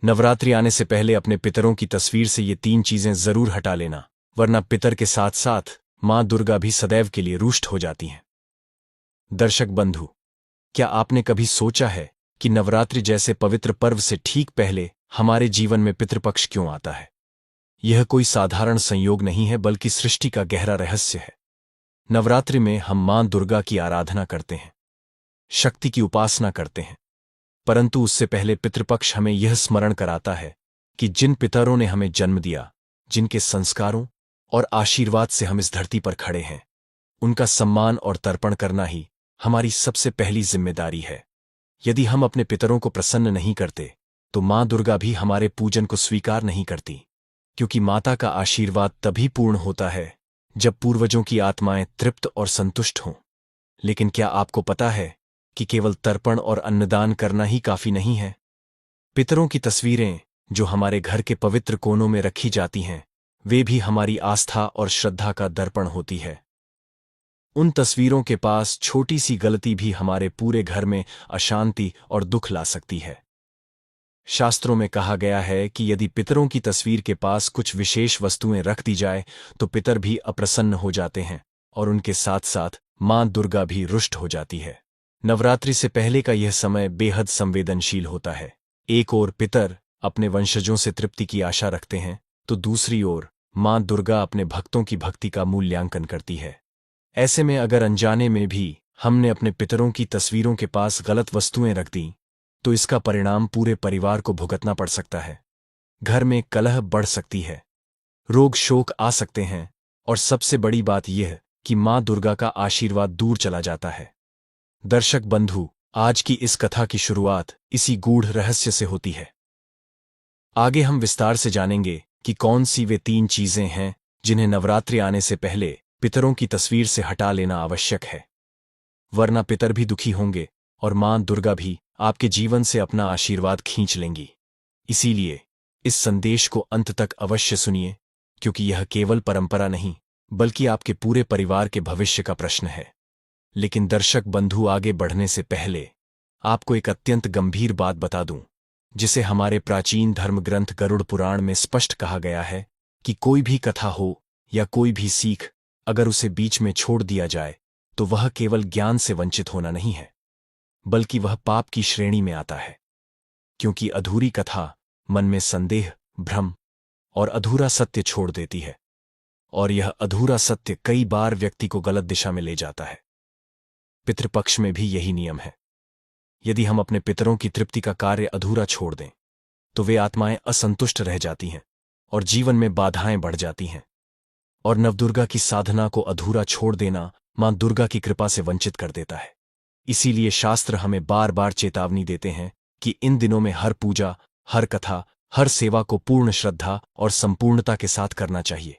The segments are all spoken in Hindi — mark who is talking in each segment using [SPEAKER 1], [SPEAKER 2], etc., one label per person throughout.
[SPEAKER 1] नवरात्रि आने से पहले अपने पितरों की तस्वीर से ये 3 चीजें जरूर हटा लेना, वरना पितर के साथ साथ मां दुर्गा भी सदैव के लिए रुष्ट हो जाती हैं। दर्शक बंधु, क्या आपने कभी सोचा है कि नवरात्रि जैसे पवित्र पर्व से ठीक पहले हमारे जीवन में पितृपक्ष क्यों आता है? यह कोई साधारण संयोग नहीं है, बल्कि सृष्टि का गहरा रहस्य है। नवरात्रि में हम मां दुर्गा की आराधना करते हैं, शक्ति की उपासना करते हैं, परंतु उससे पहले पितृपक्ष हमें यह स्मरण कराता है कि जिन पितरों ने हमें जन्म दिया, जिनके संस्कारों और आशीर्वाद से हम इस धरती पर खड़े हैं, उनका सम्मान और तर्पण करना ही हमारी सबसे पहली जिम्मेदारी है। यदि हम अपने पितरों को प्रसन्न नहीं करते, तो मां दुर्गा भी हमारे पूजन को स्वीकार नहीं करती, क्योंकि माता का आशीर्वाद तभी पूर्ण होता है जब पूर्वजों की आत्माएं तृप्त और संतुष्ट हों। लेकिन क्या आपको पता है कि केवल तर्पण और अन्नदान करना ही काफी नहीं है? पितरों की तस्वीरें जो हमारे घर के पवित्र कोनों में रखी जाती हैं, वे भी हमारी आस्था और श्रद्धा का दर्पण होती है। उन तस्वीरों के पास छोटी सी गलती भी हमारे पूरे घर में अशांति और दुख ला सकती है। शास्त्रों में कहा गया है कि यदि पितरों की तस्वीर के पास कुछ विशेष वस्तुएं रख दी जाए तो पितर भी अप्रसन्न हो जाते हैं और उनके साथ साथ मां दुर्गा भी रुष्ट हो जाती है। नवरात्रि से पहले का यह समय बेहद संवेदनशील होता है। एक ओर पितर अपने वंशजों से तृप्ति की आशा रखते हैं, तो दूसरी ओर मां दुर्गा अपने भक्तों की भक्ति का मूल्यांकन करती है। ऐसे में अगर अनजाने में भी हमने अपने पितरों की तस्वीरों के पास गलत वस्तुएं रख दी, तो इसका परिणाम पूरे परिवार को भुगतना पड़ सकता है। घर में कलह बढ़ सकती है, रोग शोक आ सकते हैं, और सबसे बड़ी बात यह कि मां दुर्गा का आशीर्वाद दूर चला जाता है। दर्शक बंधु, आज की इस कथा की शुरुआत इसी गूढ़ रहस्य से होती है। आगे हम विस्तार से जानेंगे कि कौन सी वे 3 चीजें हैं जिन्हें नवरात्रि आने से पहले पितरों की तस्वीर से हटा लेना आवश्यक है, वरना पितर भी दुखी होंगे और मां दुर्गा भी आपके जीवन से अपना आशीर्वाद खींच लेंगी। इसीलिए इस संदेश को अंत तक अवश्य सुनिए, क्योंकि यह केवल परंपरा नहीं, बल्कि आपके पूरे परिवार के भविष्य का प्रश्न है। लेकिन दर्शक बंधु, आगे बढ़ने से पहले आपको एक अत्यंत गंभीर बात बता दूं, जिसे हमारे प्राचीन धर्म ग्रंथ गरुड़ पुराण में स्पष्ट कहा गया है कि कोई भी कथा हो या कोई भी सीख, अगर उसे बीच में छोड़ दिया जाए तो वह केवल ज्ञान से वंचित होना नहीं है, बल्कि वह पाप की श्रेणी में आता है। क्योंकि अधूरी कथा मन में संदेह, भ्रम और अधूरा सत्य छोड़ देती है, और यह अधूरा सत्य कई बार व्यक्ति को गलत दिशा में ले जाता है। पितृपक्ष में भी यही नियम है। यदि हम अपने पितरों की तृप्ति का कार्य अधूरा छोड़ दें, तो वे आत्माएं असंतुष्ट रह जाती हैं और जीवन में बाधाएं बढ़ जाती हैं। और नवदुर्गा की साधना को अधूरा छोड़ देना मां दुर्गा की कृपा से वंचित कर देता है। इसीलिए शास्त्र हमें बार बार चेतावनी देते हैं कि इन दिनों में हर पूजा, हर कथा, हर सेवा को पूर्ण श्रद्धा और संपूर्णता के साथ करना चाहिए।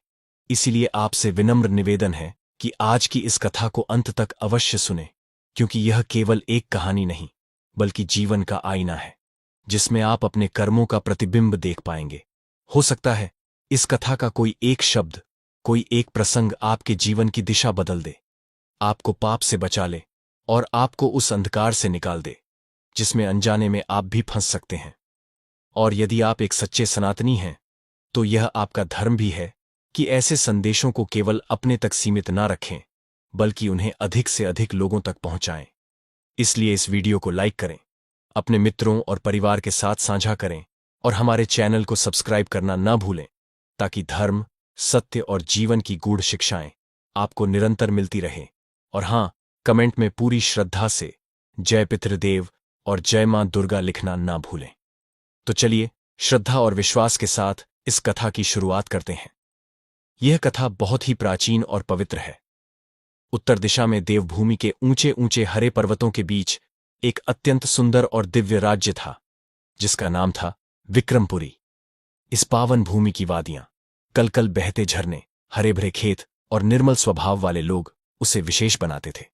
[SPEAKER 1] इसीलिए आपसे विनम्र निवेदन है कि आज की इस कथा को अंत तक अवश्य सुने, क्योंकि यह केवल एक कहानी नहीं, बल्कि जीवन का आईना है, जिसमें आप अपने कर्मों का प्रतिबिंब देख पाएंगे। हो सकता है इस कथा का कोई एक शब्द, कोई एक प्रसंग आपके जीवन की दिशा बदल दे, आपको पाप से बचा ले और आपको उस अंधकार से निकाल दे जिसमें अनजाने में आप भी फंस सकते हैं। और यदि आप एक सच्चे सनातनी हैं, तो यह आपका धर्म भी है कि ऐसे संदेशों को केवल अपने तक सीमित ना रखें, बल्कि उन्हें अधिक से अधिक लोगों तक पहुंचाएं। इसलिए इस वीडियो को लाइक करें, अपने मित्रों और परिवार के साथ साझा करें, और हमारे चैनल को सब्सक्राइब करना ना भूलें, ताकि धर्म, सत्य और जीवन की गूढ़ शिक्षाएं आपको निरंतर मिलती रहें। और हाँ, कमेंट में पूरी श्रद्धा से जय पितृदेव और जय मां दुर्गा लिखना ना भूलें। तो चलिए, श्रद्धा और विश्वास के साथ इस कथा की शुरुआत करते हैं। यह कथा बहुत ही प्राचीन और पवित्र है। उत्तर दिशा में देवभूमि के ऊंचे ऊंचे हरे पर्वतों के बीच एक अत्यंत सुंदर और दिव्य राज्य था, जिसका नाम था विक्रमपुरी। इस पावन भूमि की वादियां, कलकल बहते झरने, हरे भरे खेत और निर्मल स्वभाव वाले लोग उसे विशेष बनाते थे।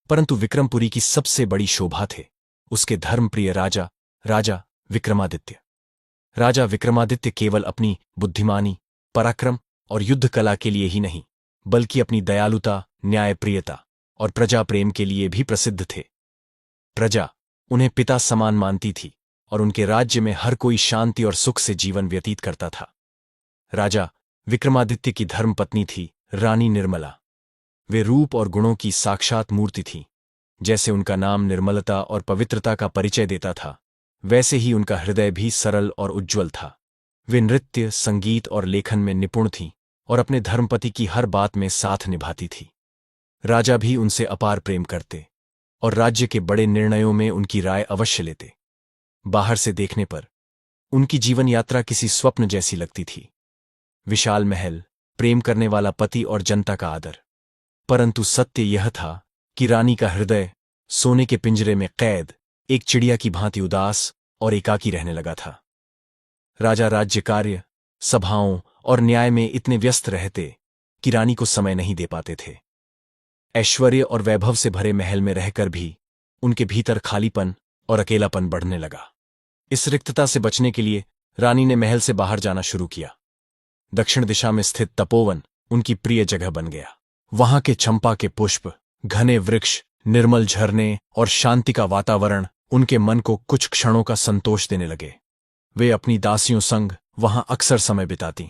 [SPEAKER 1] परंतु विक्रमपुरी की सबसे बड़ी शोभा थे उसके धर्मप्रिय राजा विक्रमादित्य। राजा विक्रमादित्य केवल अपनी बुद्धिमानी, पराक्रम और युद्ध कला के लिए ही नहीं, बल्कि अपनी दयालुता, न्यायप्रियता और प्रजा प्रेम के लिए भी प्रसिद्ध थे। प्रजा उन्हें पिता समान मानती थी और उनके राज्य में हर कोई शांति और सुख से जीवन व्यतीत करता था। राजा विक्रमादित्य की धर्मपत्नी थी रानी निर्मला। वे रूप और गुणों की साक्षात मूर्ति थी। जैसे उनका नाम निर्मलता और पवित्रता का परिचय देता था, वैसे ही उनका हृदय भी सरल और उज्ज्वल था। वे नृत्य, संगीत और लेखन में निपुण थीं और अपने धर्मपति की हर बात में साथ निभाती थी। राजा भी उनसे अपार प्रेम करते और राज्य के बड़े निर्णयों में उनकी राय अवश्य लेते। बाहर से देखने पर उनकी जीवन यात्रा किसी स्वप्न जैसी लगती थी। विशाल महल, प्रेम करने वाला पति और जनता का आदर। परंतु सत्य यह था कि रानी का हृदय सोने के पिंजरे में कैद एक चिड़िया की भांति उदास और एकाकी रहने लगा था। राजा राज्य कार्य, सभाओं और न्याय में इतने व्यस्त रहते कि रानी को समय नहीं दे पाते थे। ऐश्वर्य और वैभव से भरे महल में रहकर भी उनके भीतर खालीपन और अकेलापन बढ़ने लगा। इस रिक्तता से बचने के लिए रानी ने महल से बाहर जाना शुरू किया। दक्षिण दिशा में स्थित तपोवन उनकी प्रिय जगह बन गया। वहां के चंपा के पुष्प, घने वृक्ष, निर्मल झरने और शांति का वातावरण उनके मन को कुछ क्षणों का संतोष देने लगे। वे अपनी दासियों संग वहां अक्सर समय बिताती।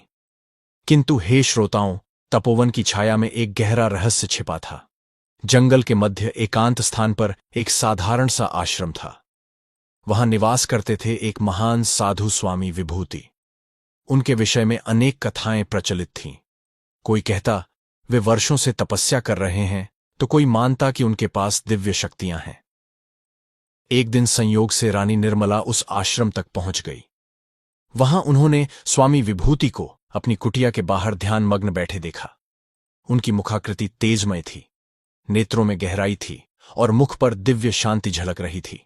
[SPEAKER 1] किंतु हे श्रोताओं, तपोवन की छाया में एक गहरा रहस्य छिपा था। जंगल के मध्य एकांत स्थान पर एक साधारण सा आश्रम था। वहां निवास करते थे एक महान साधु स्वामी विभूति। उनके विषय में अनेक कथाएं प्रचलित थीं। कोई कहता वे वर्षों से तपस्या कर रहे हैं, तो कोई मानता कि उनके पास दिव्य शक्तियां हैं। एक दिन संयोग से रानी निर्मला उस आश्रम तक पहुंच गई। वहां उन्होंने स्वामी विभूति को अपनी कुटिया के बाहर ध्यान मग्न बैठे देखा। उनकी मुखाकृति तेजमय थी, नेत्रों में गहराई थी और मुख पर दिव्य शांति झलक रही थी।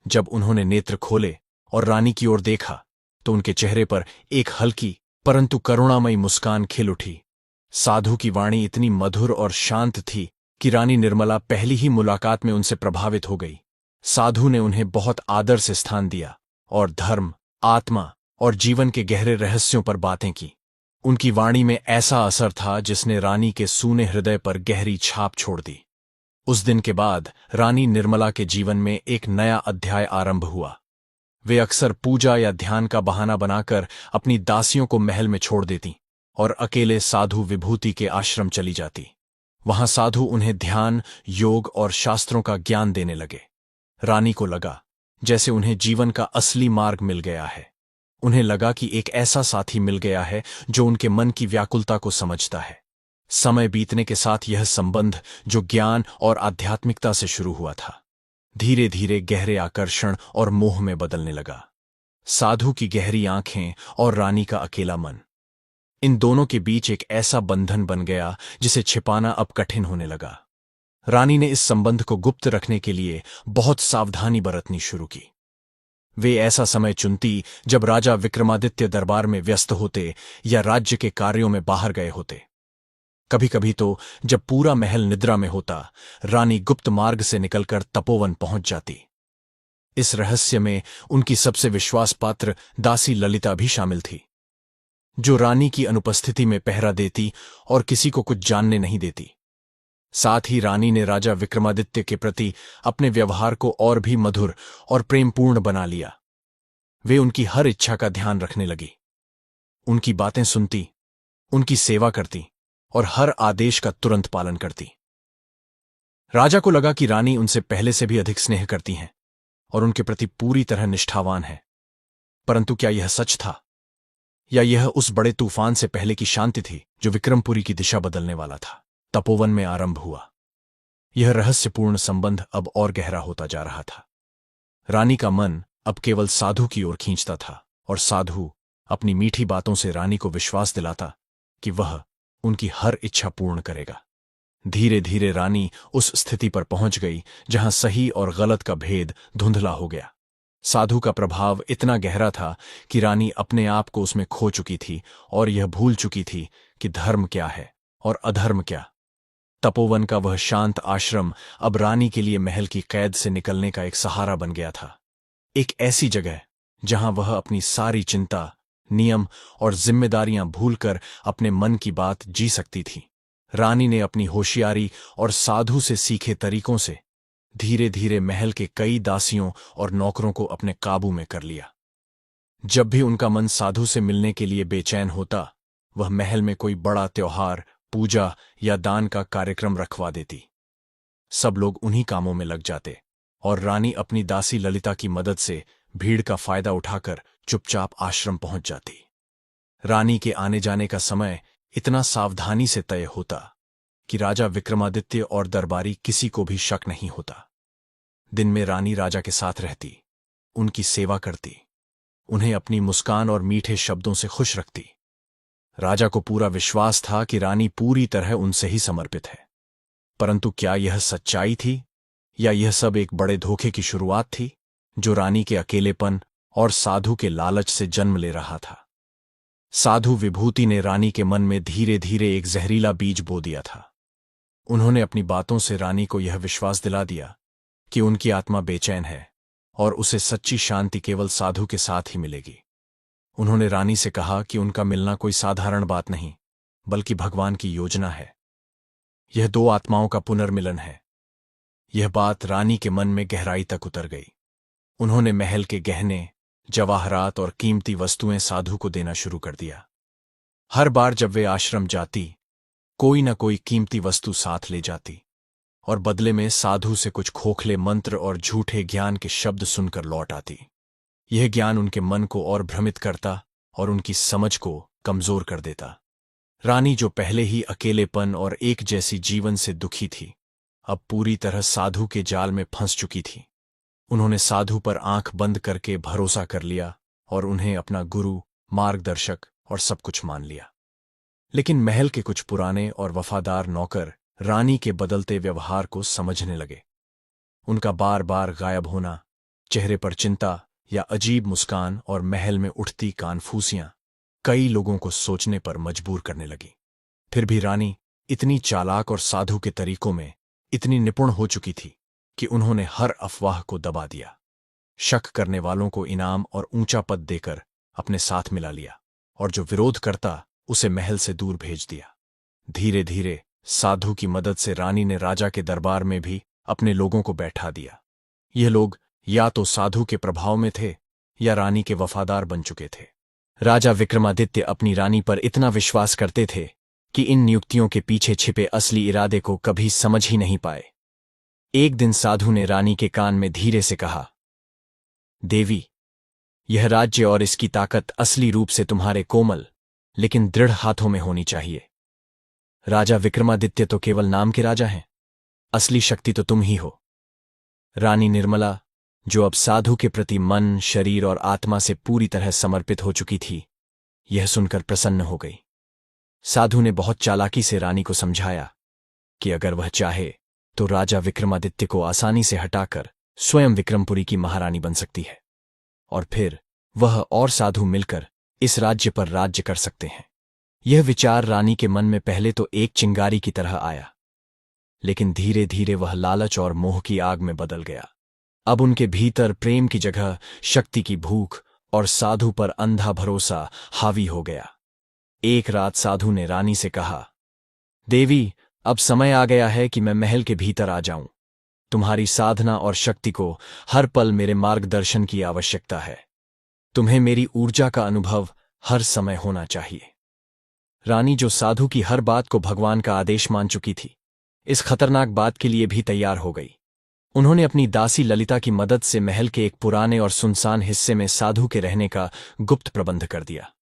[SPEAKER 1] जब उन्होंने नेत्र खोले और रानी की ओर देखा तो उनके चेहरे पर एक हल्की परंतु करुणामयी मुस्कान खिल उठी। साधु की वाणी इतनी मधुर और शांत थी कि रानी निर्मला पहली ही मुलाकात में उनसे प्रभावित हो गई। साधु ने उन्हें बहुत आदर से स्थान दिया और धर्म, आत्मा और जीवन के गहरे रहस्यों पर बातें की। उनकी वाणी में ऐसा असर था जिसने रानी के सूने हृदय पर गहरी छाप छोड़ दी। उस दिन के बाद रानी निर्मला के जीवन में एक नया अध्याय आरंभ हुआ। वे अक्सर पूजा या ध्यान का बहाना बनाकर अपनी दासियों को महल में छोड़ देती और अकेले साधु विभूति के आश्रम चली जाती। वहां साधु उन्हें ध्यान, योग और शास्त्रों का ज्ञान देने लगे। रानी को लगा जैसे उन्हें जीवन का असली मार्ग मिल गया है। उन्हें लगा कि एक ऐसा साथी मिल गया है जो उनके मन की व्याकुलता को समझता है। समय बीतने के साथ यह संबंध, जो ज्ञान और आध्यात्मिकता से शुरू हुआ था, धीरे धीरे गहरे आकर्षण और मोह में बदलने लगा। साधु की गहरी आंखें और रानी का अकेला मन, इन दोनों के बीच एक ऐसा बंधन बन गया जिसे छिपाना अब कठिन होने लगा। रानी ने इस संबंध को गुप्त रखने के लिए बहुत सावधानी बरतनी शुरू की। वे ऐसा समय चुनती जब राजा विक्रमादित्य दरबार में व्यस्त होते या राज्य के कार्यों में बाहर गए होते। कभी कभी तो जब पूरा महल निद्रा में होता, रानी गुप्त मार्ग से निकलकर तपोवन पहुंच जाती। इस रहस्य में उनकी सबसे विश्वासपात्र दासी ललिता भी शामिल थी, जो रानी की अनुपस्थिति में पहरा देती और किसी को कुछ जानने नहीं देती। साथ ही रानी ने राजा विक्रमादित्य के प्रति अपने व्यवहार को और भी मधुर और प्रेमपूर्ण बना लिया। वे उनकी हर इच्छा का ध्यान रखने लगी, उनकी बातें सुनती, उनकी सेवा करती और हर आदेश का तुरंत पालन करती। राजा को लगा कि रानी उनसे पहले से भी अधिक स्नेह करती हैं और उनके प्रति पूरी तरह निष्ठावान है। परंतु क्या यह सच था, या यह उस बड़े तूफान से पहले की शांति थी जो विक्रमपुरी की दिशा बदलने वाला था? तपोवन में आरंभ हुआ यह रहस्यपूर्ण संबंध अब और गहरा होता जा रहा था। रानी का मन अब केवल साधु की ओर खींचता था और साधु अपनी मीठी बातों से रानी को विश्वास दिलाता कि वह उनकी हर इच्छा पूर्ण करेगा। धीरे धीरे रानी उस स्थिति पर पहुंच गई जहां सही और गलत का भेद धुंधला हो गया। साधु का प्रभाव इतना गहरा था कि रानी अपने आप को उसमें खो चुकी थी और यह भूल चुकी थी कि धर्म क्या है और अधर्म क्या। तपोवन का वह शांत आश्रम अब रानी के लिए महल की कैद से निकलने का एक सहारा बन गया था, एक ऐसी जगह जहां वह अपनी सारी चिंता, नियम और जिम्मेदारियां भूलकर अपने मन की बात जी सकती थी। रानी ने अपनी होशियारी और साधु से सीखे तरीकों से धीरे धीरे महल के कई दासियों और नौकरों को अपने काबू में कर लिया। जब भी उनका मन साधु से मिलने के लिए बेचैन होता, वह महल में कोई बड़ा त्योहार, पूजा या दान का कार्यक्रम रखवा देती। सब लोग उन्हीं कामों में लग जाते और रानी अपनी दासी ललिता की मदद से भीड़ का फायदा उठाकर चुपचाप आश्रम पहुंच जाती। रानी के आने जाने का समय इतना सावधानी से तय होता कि राजा विक्रमादित्य और दरबारी किसी को भी शक नहीं होता। दिन में रानी राजा के साथ रहती, उनकी सेवा करती, उन्हें अपनी मुस्कान और मीठे शब्दों से खुश रखती। राजा को पूरा विश्वास था कि रानी पूरी तरह उनसे ही समर्पित है। परंतु क्या यह सच्चाई थी या यह सब एक बड़े धोखे की शुरुआत थी जो रानी के अकेलेपन और साधु के लालच से जन्म ले रहा था? साधु विभूति ने रानी के मन में धीरे धीरे एक जहरीला बीज बो दिया था। उन्होंने अपनी बातों से रानी को यह विश्वास दिला दिया कि उनकी आत्मा बेचैन है और उसे सच्ची शांति केवल साधु के साथ ही मिलेगी। उन्होंने रानी से कहा कि उनका मिलना कोई साधारण बात नहीं, बल्कि भगवान की योजना है। यह दो आत्माओं का पुनर्मिलन है। यह बात रानी के मन में गहराई तक उतर गई। उन्होंने महल के गहने, जवाहरात और कीमती वस्तुएं साधु को देना शुरू कर दिया। हर बार जब वे आश्रम जाती, कोई न कोई कीमती वस्तु साथ ले जाती और बदले में साधु से कुछ खोखले मंत्र और झूठे ज्ञान के शब्द सुनकर लौट आती। यह ज्ञान उनके मन को और भ्रमित करता और उनकी समझ को कमजोर कर देता। रानी, जो पहले ही अकेलेपन और एक जैसी जीवन से दुखी थी, अब पूरी तरह साधु के जाल में फंस चुकी थी। उन्होंने साधु पर आंख बंद करके भरोसा कर लिया और उन्हें अपना गुरु, मार्गदर्शक और सब कुछ मान लिया। लेकिन महल के कुछ पुराने और वफादार नौकर रानी के बदलते व्यवहार को समझने लगे। उनका बार बार गायब होना, चेहरे पर चिंता या अजीब मुस्कान और महल में उठती कानफूसियां कई लोगों को सोचने पर मजबूर करने लगी। फिर भी रानी इतनी चालाक और साधु के तरीकों में इतनी निपुण हो चुकी थी कि उन्होंने हर अफवाह को दबा दिया, शक करने वालों को इनाम और ऊंचा पद देकर अपने साथ मिला लिया और जो विरोध करता उसे महल से दूर भेज दिया। धीरे धीरे साधु की मदद से रानी ने राजा के दरबार में भी अपने लोगों को बैठा दिया। यह लोग या तो साधु के प्रभाव में थे या रानी के वफादार बन चुके थे। राजा विक्रमादित्य अपनी रानी पर इतना विश्वास करते थे कि इन नियुक्तियों के पीछे छिपे असली इरादे को कभी समझ ही नहीं पाए। एक दिन साधु ने रानी के कान में धीरे से कहा, देवी, यह राज्य और इसकी ताकत असली रूप से तुम्हारे कोमल लेकिन दृढ़ हाथों में होनी चाहिए। राजा विक्रमादित्य तो केवल नाम के राजा हैं, असली शक्ति तो तुम ही हो। रानी निर्मला, जो अब साधु के प्रति मन, शरीर और आत्मा से पूरी तरह समर्पित हो चुकी थी, यह सुनकर प्रसन्न हो गई। साधु ने बहुत चालाकी से रानी को समझाया कि अगर वह चाहे तो राजा विक्रमादित्य को आसानी से हटाकर स्वयं विक्रमपुरी की महारानी बन सकती है और फिर वह और साधु मिलकर इस राज्य पर राज्य कर सकते हैं। यह विचार रानी के मन में पहले तो एक चिंगारी की तरह आया, लेकिन धीरे धीरे वह लालच और मोह की आग में बदल गया। अब उनके भीतर प्रेम की जगह शक्ति की भूख और साधु पर अंधा भरोसा हावी हो गया। एक रात साधु ने रानी से कहा, देवी, अब समय आ गया है कि मैं महल के भीतर आ जाऊं। तुम्हारी साधना और शक्ति को हर पल मेरे मार्गदर्शन की आवश्यकता है। तुम्हें मेरी ऊर्जा का अनुभव हर समय होना चाहिए। रानी, जो साधु की हर बात को भगवान का आदेश मान चुकी थी, इस खतरनाक बात के लिए भी तैयार हो गई। उन्होंने अपनी दासी ललिता की मदद से महल के एक पुराने और सुनसान हिस्से में साधु के रहने का गुप्त प्रबंध कर दिया।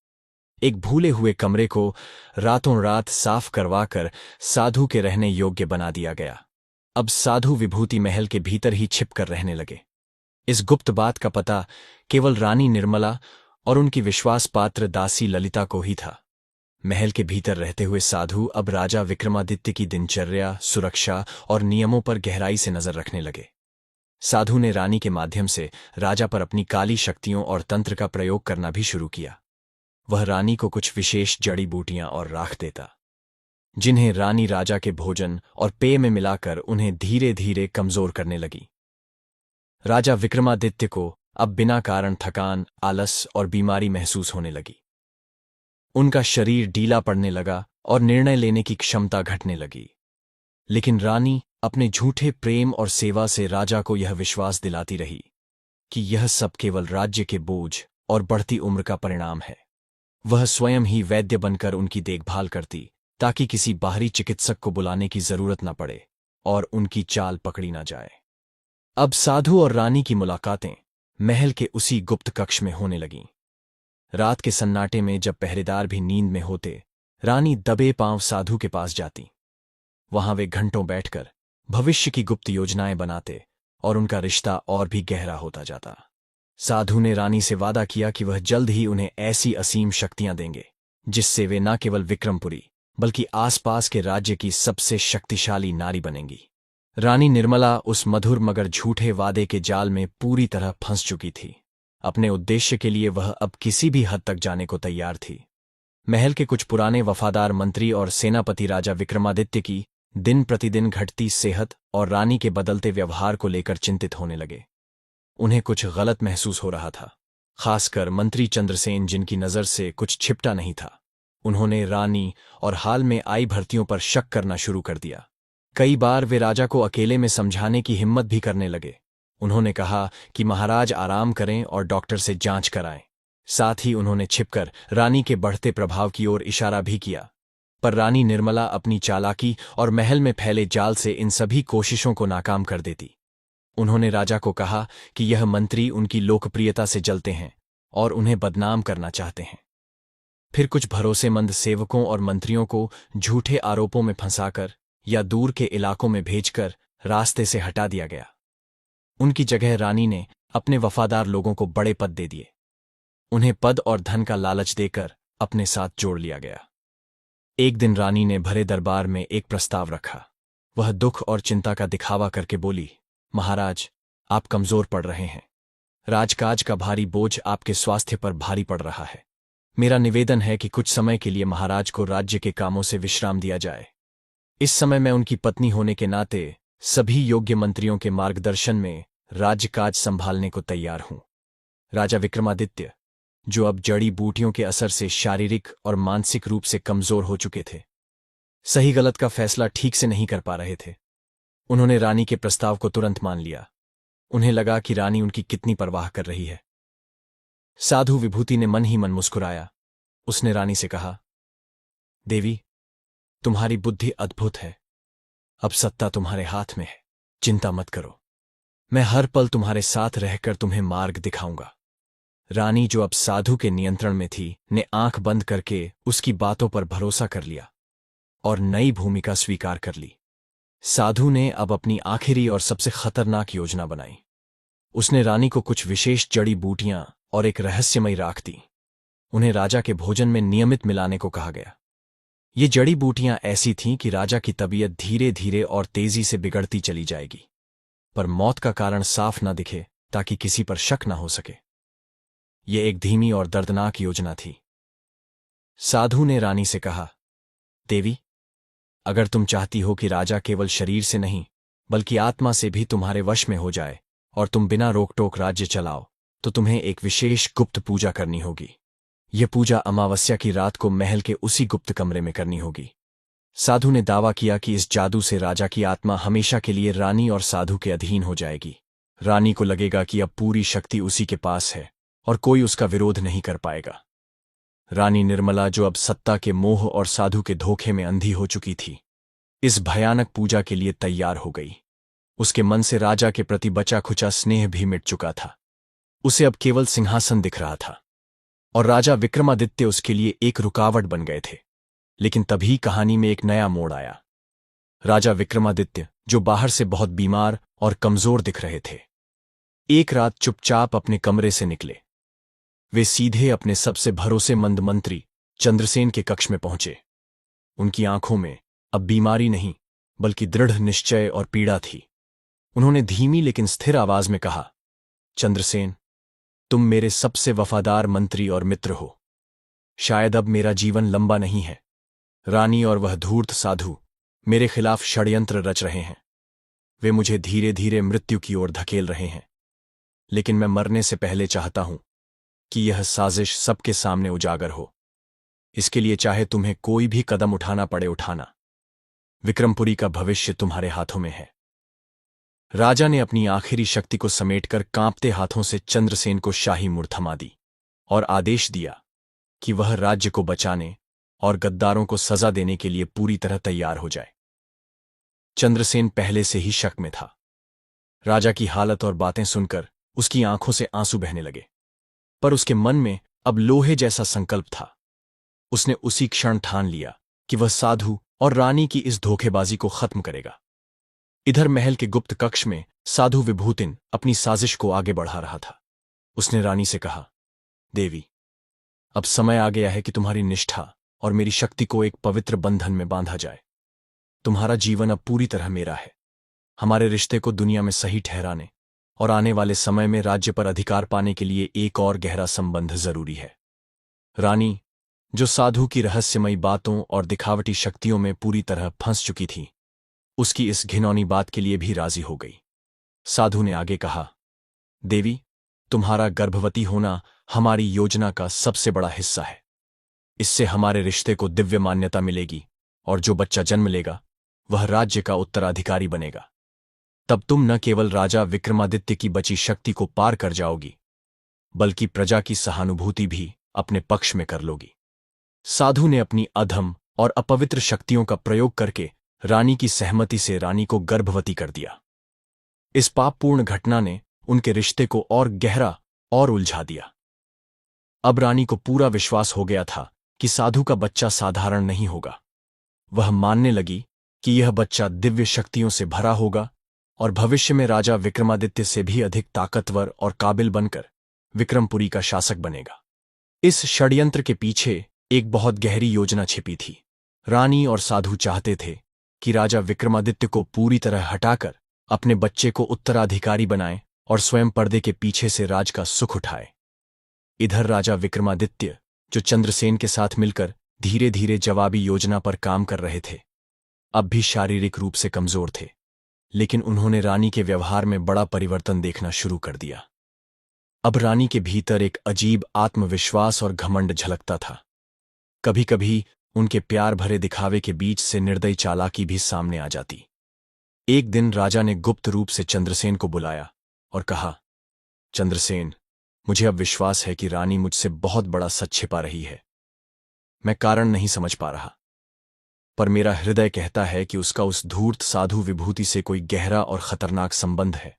[SPEAKER 1] एक भूले हुए कमरे को रातों रात साफ करवाकर साधु के रहने योग्य बना दिया गया। अब साधु विभूति महल के भीतर ही छिपकर रहने लगे। इस गुप्त बात का पता केवल रानी निर्मला और उनकी विश्वास पात्र दासी ललिता को ही था। महल के भीतर रहते हुए साधु अब राजा विक्रमादित्य की दिनचर्या, सुरक्षा और नियमों पर गहराई से नजर रखने लगे। साधु ने रानी के माध्यम से राजा पर अपनी काली शक्तियों और तंत्र का प्रयोग करना भी शुरू किया। वह रानी को कुछ विशेष जड़ी बूटियां और राख देता, जिन्हें रानी राजा के भोजन और पेय में मिलाकर उन्हें धीरे धीरे कमजोर करने लगी। राजा विक्रमादित्य को अब बिना कारण थकान, आलस और बीमारी महसूस होने लगी। उनका शरीर ढीला पड़ने लगा और निर्णय लेने की क्षमता घटने लगी। लेकिन रानी अपने झूठे प्रेम और सेवा से राजा को यह विश्वास दिलाती रही कि यह सब केवल राज्य के बोझ और बढ़ती उम्र का परिणाम है। वह स्वयं ही वैद्य बनकर उनकी देखभाल करती ताकि किसी बाहरी चिकित्सक को बुलाने की जरूरत न पड़े और उनकी चाल पकड़ी न जाए। अब साधु और रानी की मुलाकातें महल के उसी गुप्त कक्ष में होने लगीं। रात के सन्नाटे में जब पहरेदार भी नींद में होते, रानी दबे पांव साधु के पास जाती। वहां वे घंटों बैठकर भविष्य की गुप्त योजनाएं बनाते और उनका रिश्ता और भी गहरा होता जाता। साधु ने रानी से वादा किया कि वह जल्द ही उन्हें ऐसी असीम शक्तियां देंगे जिससे वे न केवल विक्रमपुरी बल्कि आसपास के राज्य की सबसे शक्तिशाली नारी बनेंगी। रानी निर्मला उस मधुर मगर झूठे वादे के जाल में पूरी तरह फंस चुकी थी। अपने उद्देश्य के लिए वह अब किसी भी हद तक जाने को तैयार थी। महल के कुछ पुराने वफादार मंत्री और सेनापति राजा विक्रमादित्य की दिन प्रतिदिन घटती सेहत और रानी के बदलते व्यवहार को लेकर चिंतित होने लगे। उन्हें कुछ गलत महसूस हो रहा था, खासकर मंत्री चंद्रसेन, जिनकी नजर से कुछ छिपटा नहीं था। उन्होंने रानी और हाल में आई भर्तियों पर शक करना शुरू कर दिया। कई बार वे राजा को अकेले में समझाने की हिम्मत भी करने लगे। उन्होंने कहा कि महाराज आराम करें और डॉक्टर से जांच कराएं। साथ ही उन्होंने छिपकर रानी के बढ़ते प्रभाव की ओर इशारा भी किया। पर रानी निर्मला अपनी चालाकी और महल में फैले जाल से इन सभी कोशिशों को नाकाम कर देती। उन्होंने राजा को कहा कि यह मंत्री उनकी लोकप्रियता से जलते हैं और उन्हें बदनाम करना चाहते हैं। फिर कुछ भरोसेमंद सेवकों और मंत्रियों को झूठे आरोपों में फंसाकर या दूर के इलाकों में भेजकर रास्ते से हटा दिया गया। उनकी जगह रानी ने अपने वफादार लोगों को बड़े पद दे दिए। उन्हें पद और धन का लालच देकर अपने साथ जोड़ लिया गया। एक दिन रानी ने भरे दरबार में एक प्रस्ताव रखा। वह दुख और चिंता का दिखावा करके बोली, महाराज, आप कमजोर पड़ रहे हैं। राजकाज का भारी बोझ आपके स्वास्थ्य पर भारी पड़ रहा है। मेरा निवेदन है कि कुछ समय के लिए महाराज को राज्य के कामों से विश्राम दिया जाए। इस समय मैं उनकी पत्नी होने के नाते सभी योग्य मंत्रियों के मार्गदर्शन में राज्यकाज संभालने को तैयार हूं। राजा विक्रमादित्य, जो अब जड़ी बूटियों के असर से शारीरिक और मानसिक रूप से कमजोर हो चुके थे, सही गलत का फैसला ठीक से नहीं कर पा रहे थे। उन्होंने रानी के प्रस्ताव को तुरंत मान लिया। उन्हें लगा कि रानी उनकी कितनी परवाह कर रही है। साधु विभूति ने मन ही मन मुस्कुराया। उसने रानी से कहा, देवी, तुम्हारी बुद्धि अद्भुत है। अब सत्ता तुम्हारे हाथ में है। चिंता मत करो, मैं हर पल तुम्हारे साथ रहकर तुम्हें मार्ग दिखाऊंगा। रानी, जो अब साधु के नियंत्रण में थी, ने आंख बंद करके उसकी बातों पर भरोसा कर लिया और नई भूमिका स्वीकार कर ली। साधु ने अब अपनी आखिरी और सबसे खतरनाक योजना बनाई। उसने रानी को कुछ विशेष जड़ी बूटियां और एक रहस्यमयी राख दी। उन्हें राजा के भोजन में नियमित मिलाने को कहा गया। ये जड़ी बूटियां ऐसी थीं कि राजा की तबीयत धीरे धीरे और तेजी से बिगड़ती चली जाएगी, पर मौत का कारण साफ न दिखे ताकि किसी पर शक न हो सके। यह एक धीमी और दर्दनाक योजना थी। साधु ने रानी से कहा, देवी, अगर तुम चाहती हो कि राजा केवल शरीर से नहीं बल्कि आत्मा से भी तुम्हारे वश में हो जाए और तुम बिना रोक टोक राज्य चलाओ, तो तुम्हें एक विशेष गुप्त पूजा करनी होगी। यह पूजा अमावस्या की रात को महल के उसी गुप्त कमरे में करनी होगी। साधु ने दावा किया कि इस जादू से राजा की आत्मा हमेशा के लिए रानी और साधु के अधीन हो जाएगी। रानी को लगेगा कि अब पूरी शक्ति उसी के पास है और कोई उसका विरोध नहीं कर पाएगा। रानी निर्मला, जो अब सत्ता के मोह और साधु के धोखे में अंधी हो चुकी थी, इस भयानक पूजा के लिए तैयार हो गई। उसके मन से राजा के प्रति बचा खुचा स्नेह भी मिट चुका था। उसे अब केवल सिंहासन दिख रहा था और राजा विक्रमादित्य उसके लिए एक रुकावट बन गए थे। लेकिन तभी कहानी में एक नया मोड़ आया। राजा विक्रमादित्य, जो बाहर से बहुत बीमार और कमजोर दिख रहे थे, एक रात चुपचाप अपने कमरे से निकले। वे सीधे अपने सबसे भरोसेमंद मंत्री चंद्रसेन के कक्ष में पहुंचे। उनकी आंखों में अब बीमारी नहीं बल्कि दृढ़ निश्चय और पीड़ा थी। उन्होंने धीमी लेकिन स्थिर आवाज में कहा, चंद्रसेन, तुम मेरे सबसे वफादार मंत्री और मित्र हो। शायद अब मेरा जीवन लंबा नहीं है। रानी और वह धूर्त साधु मेरे खिलाफ षड्यंत्र रच रहे हैं। वे मुझे धीरे धीरे मृत्यु की ओर धकेल रहे हैं। लेकिन मैं मरने से पहले चाहता हूं कि यह साजिश सबके सामने उजागर हो। इसके लिए चाहे तुम्हें कोई भी कदम उठाना पड़े, उठाना। विक्रमपुरी का भविष्य तुम्हारे हाथों में है। राजा ने अपनी आखिरी शक्ति को समेटकर कांपते हाथों से चंद्रसेन को शाही मुड़ थमा दी और आदेश दिया कि वह राज्य को बचाने और गद्दारों को सजा देने के लिए पूरी तरह तैयार हो जाए। चंद्रसेन पहले से ही शक में था। राजा की हालत और बातें सुनकर उसकी आंखों से आंसू बहने लगे, पर उसके मन में अब लोहे जैसा संकल्प था। उसने उसी क्षण ठान लिया कि वह साधु और रानी की इस धोखेबाजी को खत्म करेगा। इधर महल के गुप्त कक्ष में साधु विभूतिन अपनी साजिश को आगे बढ़ा रहा था। उसने रानी से कहा, देवी, अब समय आ गया है कि तुम्हारी निष्ठा और मेरी शक्ति को एक पवित्र बंधन में बांधा जाए। तुम्हारा जीवन अब पूरी तरह मेरा है। हमारे रिश्ते को दुनिया में सही ठहराने और आने वाले समय में राज्य पर अधिकार पाने के लिए एक और गहरा संबंध जरूरी है। रानी, जो साधु की रहस्यमयी बातों और दिखावटी शक्तियों में पूरी तरह फंस चुकी थी, उसकी इस घिनौनी बात के लिए भी राजी हो गई। साधु ने आगे कहा, देवी, तुम्हारा गर्भवती होना हमारी योजना का सबसे बड़ा हिस्सा है। इससे हमारे रिश्ते को दिव्य मान्यता मिलेगी और जो बच्चा जन्म लेगा वह राज्य का उत्तराधिकारी बनेगा। तब तुम न केवल राजा विक्रमादित्य की बची शक्ति को पार कर जाओगी, बल्कि प्रजा की सहानुभूति भी अपने पक्ष में कर लोगी। साधु ने अपनी अधम और अपवित्र शक्तियों का प्रयोग करके रानी की सहमति से रानी को गर्भवती कर दिया। इस पापपूर्ण घटना ने उनके रिश्ते को और गहरा और उलझा दिया। अब रानी को पूरा विश्वास हो गया था कि साधु का बच्चा साधारण नहीं होगा। वह मानने लगी कि यह बच्चा दिव्य शक्तियों से भरा होगा और भविष्य में राजा विक्रमादित्य से भी अधिक ताकतवर और काबिल बनकर विक्रमपुरी का शासक बनेगा। इस षड्यंत्र के पीछे एक बहुत गहरी योजना छिपी थी। रानी और साधु चाहते थे कि राजा विक्रमादित्य को पूरी तरह हटाकर अपने बच्चे को उत्तराधिकारी बनाए और स्वयं पर्दे के पीछे से राज का सुख उठाए। इधर राजा विक्रमादित्य, जो चंद्रसेन के साथ मिलकर धीरे धीरे जवाबी योजना पर काम कर रहे थे, अब भी शारीरिक रूप से कमजोर थे, लेकिन उन्होंने रानी के व्यवहार में बड़ा परिवर्तन देखना शुरू कर दिया। अब रानी के भीतर एक अजीब आत्मविश्वास और घमंड झलकता था। कभी कभी उनके प्यार भरे दिखावे के बीच से निर्दयी चालाकी भी सामने आ जाती। एक दिन राजा ने गुप्त रूप से चंद्रसेन को बुलाया और कहा, चंद्रसेन, मुझे अब विश्वास है कि रानी मुझसे बहुत बड़ा सच छिपा रही है। मैं कारण नहीं समझ पा रहा, पर मेरा हृदय कहता है कि उसका उस धूर्त साधु विभूति से कोई गहरा और खतरनाक संबंध है।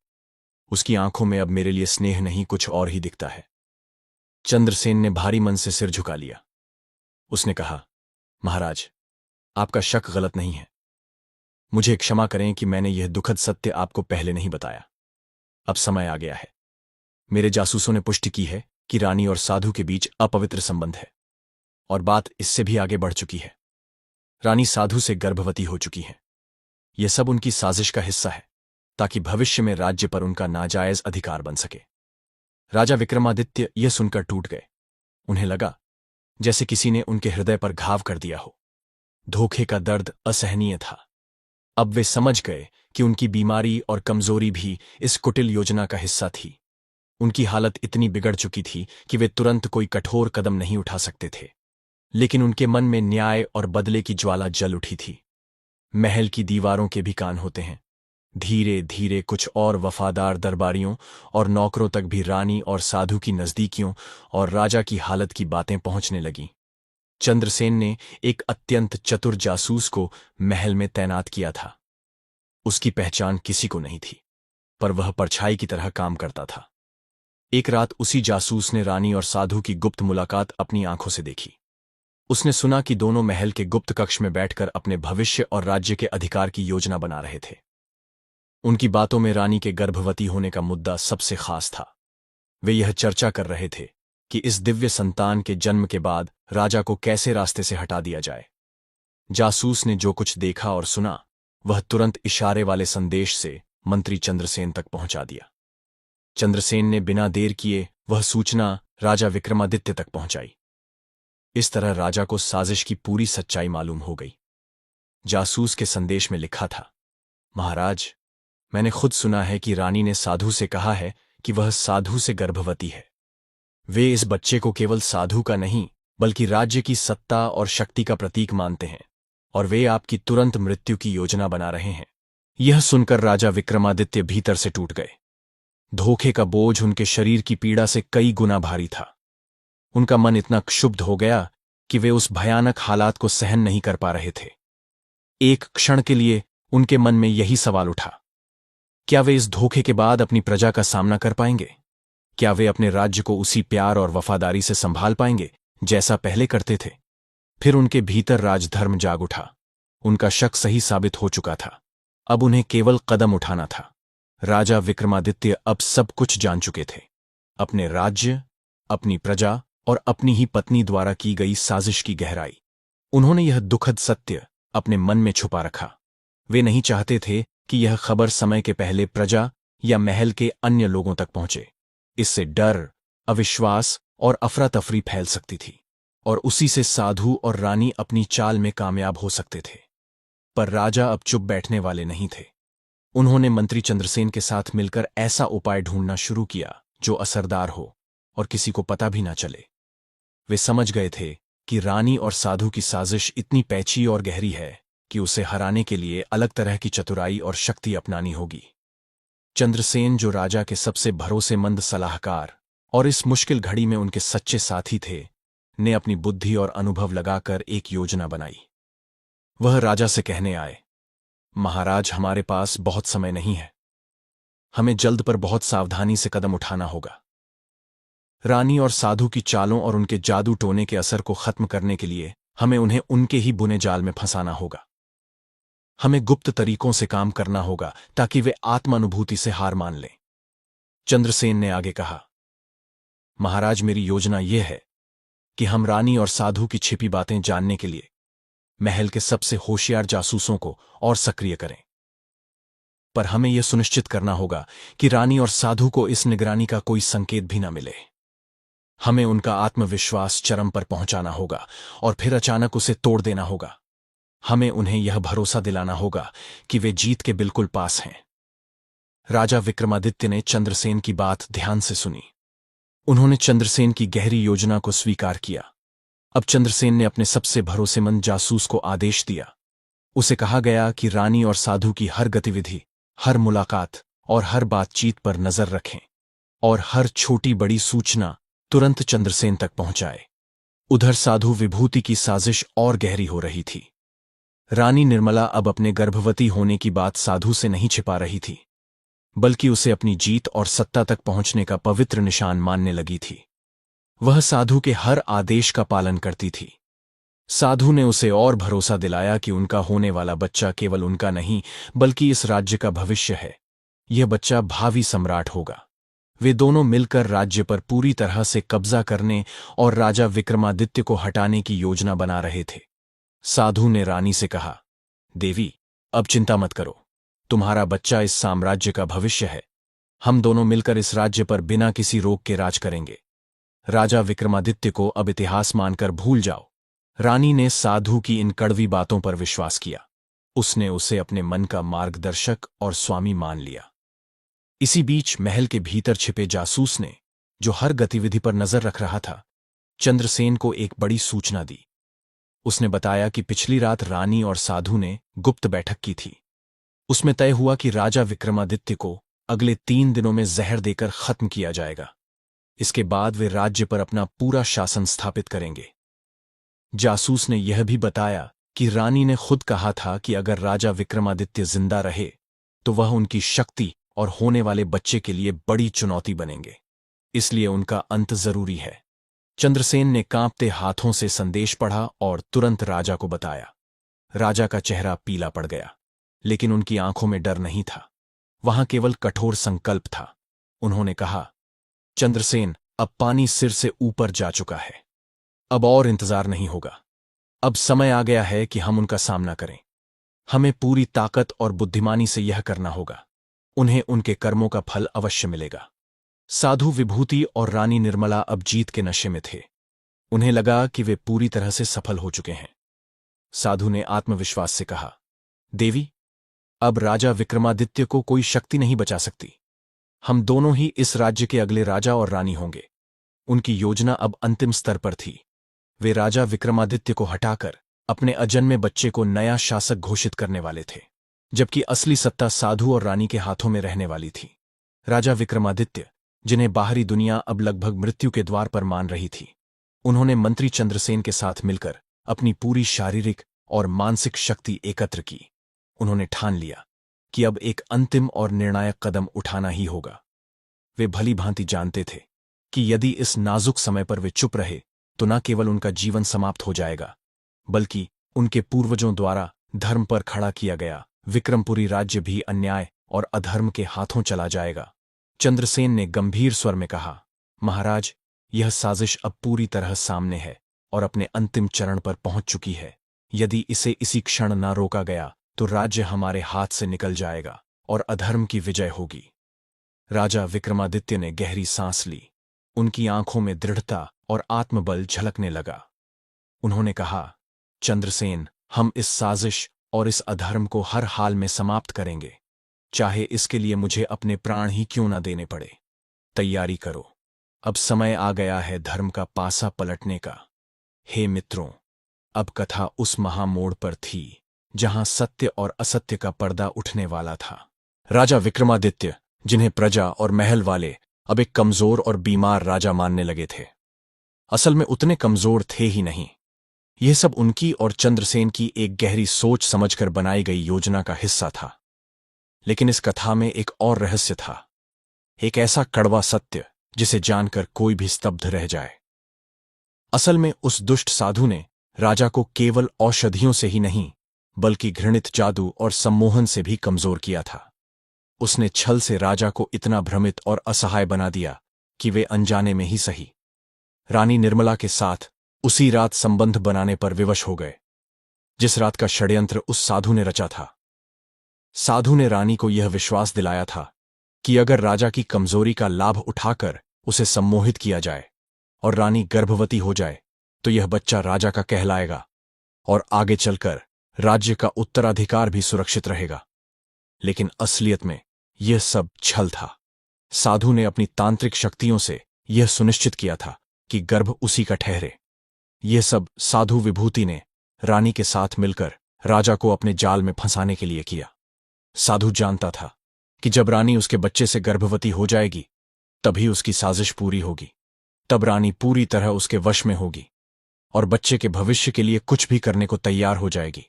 [SPEAKER 1] उसकी आंखों में अब मेरे लिए स्नेह नहीं, कुछ और ही दिखता है। चंद्रसेन ने भारी मन से सिर झुका लिया। उसने कहा, महाराज, आपका शक गलत नहीं है। मुझे क्षमा करें कि मैंने यह दुखद सत्य आपको पहले नहीं बताया। अब समय आ गया है। मेरे जासूसों ने पुष्टि की है कि रानी और साधु के बीच अपवित्र संबंध है, और बात इससे भी आगे बढ़ चुकी है। रानी साधु से गर्भवती हो चुकी है। यह सब उनकी साजिश का हिस्सा है, ताकि भविष्य में राज्य पर उनका नाजायज अधिकार बन सके। राजा विक्रमादित्य यह सुनकर टूट गए। उन्हें लगा जैसे किसी ने उनके हृदय पर घाव कर दिया हो। धोखे का दर्द असहनीय था। अब वे समझ गए कि उनकी बीमारी और कमजोरी भी इस कुटिल योजना का हिस्सा थी। उनकी हालत इतनी बिगड़ चुकी थी कि वे तुरंत कोई कठोर कदम नहीं उठा सकते थे, लेकिन उनके मन में न्याय और बदले की ज्वाला जल उठी थी। महल की दीवारों के भी कान होते हैं। धीरे धीरे कुछ और वफादार दरबारियों और नौकरों तक भी रानी और साधु की नजदीकियों और राजा की हालत की बातें पहुंचने लगीं। चंद्रसेन ने एक अत्यंत चतुर जासूस को महल में तैनात किया था। उसकी पहचान किसी को नहीं थी, पर वह परछाई की तरह काम करता था। एक रात उसी जासूस ने रानी और साधु की गुप्त मुलाकात अपनी आंखों से देखी। उसने सुना कि दोनों महल के गुप्त कक्ष में बैठकर अपने भविष्य और राज्य के अधिकार की योजना बना रहे थे। उनकी बातों में रानी के गर्भवती होने का मुद्दा सबसे खास था। वे यह चर्चा कर रहे थे कि इस दिव्य संतान के जन्म के बाद राजा को कैसे रास्ते से हटा दिया जाए। जासूस ने जो कुछ देखा और सुना, वह तुरंत इशारे वाले संदेश से मंत्री चंद्रसेन तक पहुंचा दिया। चंद्रसेन ने बिना देर किए वह सूचना राजा विक्रमादित्य तक पहुंचाई। इस तरह राजा को साजिश की पूरी सच्चाई मालूम हो गई। जासूस के संदेश में लिखा था, महाराज, मैंने खुद सुना है कि रानी ने साधु से कहा है कि वह साधु से गर्भवती है। वे इस बच्चे को केवल साधु का नहीं, बल्कि राज्य की सत्ता और शक्ति का प्रतीक मानते हैं। और वे आपकी तुरंत मृत्यु की योजना बना रहे हैं। यह सुनकर राजा विक्रमादित्य भीतर से टूट गए। धोखे का बोझ उनके शरीर की पीड़ा से कई गुना भारी था। उनका मन इतना क्षुब्ध हो गया कि वे उस भयानक हालात को सहन नहीं कर पा रहे थे। एक क्षण के लिए उनके मन में यही सवाल उठा, क्या वे इस धोखे के बाद अपनी प्रजा का सामना कर पाएंगे? क्या वे अपने राज्य को उसी प्यार और वफादारी से संभाल पाएंगे जैसा पहले करते थे? फिर उनके भीतर राजधर्म जाग उठा। उनका शक सही साबित हो चुका था। अब उन्हें केवल कदम उठाना था। राजा विक्रमादित्य अब सब कुछ जान चुके थे, अपने राज्य, अपनी प्रजा और अपनी ही पत्नी द्वारा की गई साजिश की गहराई। उन्होंने यह दुखद सत्य अपने मन में छुपा रखा। वे नहीं चाहते थे कि यह खबर समय के पहले प्रजा या महल के अन्य लोगों तक पहुंचे। इससे डर, अविश्वास और अफरा तफरी फैल सकती थी और उसी से साधु और रानी अपनी चाल में कामयाब हो सकते थे। पर राजा अब चुप बैठने वाले नहीं थे। उन्होंने मंत्री चंद्रसेन के साथ मिलकर ऐसा उपाय ढूंढना शुरू किया जो असरदार हो और किसी को पता भी ना चले। वे समझ गए थे कि रानी और साधु की साजिश इतनी पैची और गहरी है कि उसे हराने के लिए अलग तरह की चतुराई और शक्ति अपनानी होगी। चंद्रसेन, जो राजा के सबसे भरोसेमंद सलाहकार और इस मुश्किल घड़ी में उनके सच्चे साथी थे, ने अपनी बुद्धि और अनुभव लगाकर एक योजना बनाई। वह राजा से कहने आए, महाराज, हमारे पास बहुत समय नहीं है। हमें जल्द पर बहुत सावधानी से कदम उठाना होगा। रानी और साधु की चालों और उनके जादू टोने के असर को खत्म करने के लिए हमें उन्हें उनके ही बुने जाल में फंसाना होगा। हमें गुप्त तरीकों से काम करना होगा ताकि वे आत्मानुभूति से हार मान लें। चंद्रसेन ने आगे कहा, महाराज, मेरी योजना यह है कि हम रानी और साधु की छिपी बातें जानने के लिए महल के सबसे होशियार जासूसों को और सक्रिय करें। पर हमें यह सुनिश्चित करना होगा कि रानी और साधु को इस निगरानी का कोई संकेत भी न मिले। हमें उनका आत्मविश्वास चरम पर पहुंचाना होगा और फिर अचानक उसे तोड़ देना होगा। हमें उन्हें यह भरोसा दिलाना होगा कि वे जीत के बिल्कुल पास हैं। राजा विक्रमादित्य ने चंद्रसेन की बात ध्यान से सुनी। उन्होंने चंद्रसेन की गहरी योजना को स्वीकार किया। अब चंद्रसेन ने अपने सबसे भरोसेमंद जासूस को आदेश दिया। उसे कहा गया कि रानी और साधु की हर गतिविधि, हर मुलाकात और हर बातचीत पर नजर रखें और हर छोटी बड़ी सूचना तुरंत चंद्रसेन तक पहुंचाए। उधर साधु विभूति की साजिश और गहरी हो रही थी। रानी निर्मला अब अपने गर्भवती होने की बात साधु से नहीं छिपा रही थी, बल्कि उसे अपनी जीत और सत्ता तक पहुंचने का पवित्र निशान मानने लगी थी। वह साधु के हर आदेश का पालन करती थी। साधु ने उसे और भरोसा दिलाया कि उनका होने वाला बच्चा केवल उनका नहीं, बल्कि इस राज्य का भविष्य है। यह बच्चा भावी सम्राट होगा। वे दोनों मिलकर राज्य पर पूरी तरह से कब्जा करने और राजा विक्रमादित्य को हटाने की योजना बना रहे थे। साधु ने रानी से कहा, देवी, अब चिंता मत करो। तुम्हारा बच्चा इस साम्राज्य का भविष्य है। हम दोनों मिलकर इस राज्य पर बिना किसी रोक के राज करेंगे। राजा विक्रमादित्य को अब इतिहास मानकर भूल जाओ। रानी ने साधु की इन कड़वी बातों पर विश्वास किया। उसने उसे अपने मन का मार्गदर्शक और स्वामी मान लिया। इसी बीच महल के भीतर छिपे जासूस ने, जो हर गतिविधि पर नजर रख रहा था, चंद्रसेन को एक बड़ी सूचना दी। उसने बताया कि पिछली रात रानी और साधु ने गुप्त बैठक की थी। उसमें तय हुआ कि राजा विक्रमादित्य को अगले 3 दिनों में जहर देकर खत्म किया जाएगा। इसके बाद वे राज्य पर अपना पूरा शासन स्थापित करेंगे। जासूस ने यह भी बताया कि रानी ने खुद कहा था कि अगर राजा विक्रमादित्य जिंदा रहे तो वह उनकी शक्ति और होने वाले बच्चे के लिए बड़ी चुनौती बनेंगे, इसलिए उनका अंत जरूरी है। चंद्रसेन ने कांपते हाथों से संदेश पढ़ा और तुरंत राजा को बताया। राजा का चेहरा पीला पड़ गया, लेकिन उनकी आंखों में डर नहीं था, वहां केवल कठोर संकल्प था। उन्होंने कहा, चंद्रसेन, अब पानी सिर से ऊपर जा चुका है। अब और इंतजार नहीं होगा। अब समय आ गया है कि हम उनका सामना करें। हमें पूरी ताकत और बुद्धिमानी से यह करना होगा। उन्हें उनके कर्मों का फल अवश्य मिलेगा। साधु विभूति और रानी निर्मला अब जीत के नशे में थे। उन्हें लगा कि वे पूरी तरह से सफल हो चुके हैं। साधु ने आत्मविश्वास से कहा, देवी, अब राजा विक्रमादित्य को कोई शक्ति नहीं बचा सकती। हम दोनों ही इस राज्य के अगले राजा और रानी होंगे। उनकी योजना अब अंतिम स्तर पर थी। वे राजा विक्रमादित्य को हटाकर अपने अजन्मे बच्चे को नया शासक घोषित करने वाले थे, जबकि असली सत्ता साधु और रानी के हाथों में रहने वाली थी। राजा विक्रमादित्य, जिन्हें बाहरी दुनिया अब लगभग मृत्यु के द्वार पर मान रही थी, उन्होंने मंत्री चंद्रसेन के साथ मिलकर अपनी पूरी शारीरिक और मानसिक शक्ति एकत्र की। उन्होंने ठान लिया कि अब एक अंतिम और निर्णायक कदम उठाना ही होगा। वे भली भांति जानते थे कि यदि इस नाजुक समय पर वे चुप रहे तो न केवल उनका जीवन समाप्त हो जाएगा, बल्कि उनके पूर्वजों द्वारा धर्म पर खड़ा किया गया विक्रमपुरी राज्य भी अन्याय और अधर्म के हाथों चला जाएगा। चंद्रसेन ने गंभीर स्वर में कहा, महाराज, यह साजिश अब पूरी तरह सामने है और अपने अंतिम चरण पर पहुंच चुकी है। यदि इसे इसी क्षण न रोका गया तो राज्य हमारे हाथ से निकल जाएगा और अधर्म की विजय होगी। राजा विक्रमादित्य ने गहरी सांस ली। उनकी आंखों में दृढ़ता और आत्मबल झलकने लगा। उन्होंने कहा, चंद्रसेन, हम इस साजिश और इस अधर्म को हर हाल में समाप्त करेंगे, चाहे इसके लिए मुझे अपने प्राण ही क्यों न देने पड़े। तैयारी करो, अब समय आ गया है धर्म का पासा पलटने का। हे मित्रों, अब कथा उस महामोड़ पर थी जहां सत्य और असत्य का पर्दा उठने वाला था। राजा विक्रमादित्य, जिन्हें प्रजा और महल वाले अब एक कमजोर और बीमार राजा मानने लगे थे, असल में उतने कमजोर थे ही नहीं। यह सब उनकी और चंद्रसेन की एक गहरी सोच समझकर बनाई गई योजना का हिस्सा था। लेकिन इस कथा में एक और रहस्य था, एक ऐसा कड़वा सत्य जिसे जानकर कोई भी स्तब्ध रह जाए। असल में उस दुष्ट साधु ने राजा को केवल औषधियों से ही नहीं, बल्कि घृणित जादू और सम्मोहन से भी कमजोर किया था। उसने छल से राजा को इतना भ्रमित और असहाय बना दिया कि वे अनजाने में ही सही रानी निर्मला के साथ उसी रात संबंध बनाने पर विवश हो गए, जिस रात का षड्यंत्र उस साधु ने रचा था। साधु ने रानी को यह विश्वास दिलाया था कि अगर राजा की कमजोरी का लाभ उठाकर उसे सम्मोहित किया जाए और रानी गर्भवती हो जाए तो यह बच्चा राजा का कहलाएगा और आगे चलकर राज्य का उत्तराधिकार भी सुरक्षित रहेगा। लेकिन असलियत में यह सब छल था। साधु ने अपनी तांत्रिक शक्तियों से यह सुनिश्चित किया था कि गर्भ उसी का ठहरे। यह सब साधु विभूति ने रानी के साथ मिलकर राजा को अपने जाल में फंसाने के लिए किया। साधु जानता था कि जब रानी उसके बच्चे से गर्भवती हो जाएगी तभी उसकी साजिश पूरी होगी, तब रानी पूरी तरह उसके वश में होगी और बच्चे के भविष्य के लिए कुछ भी करने को तैयार हो जाएगी।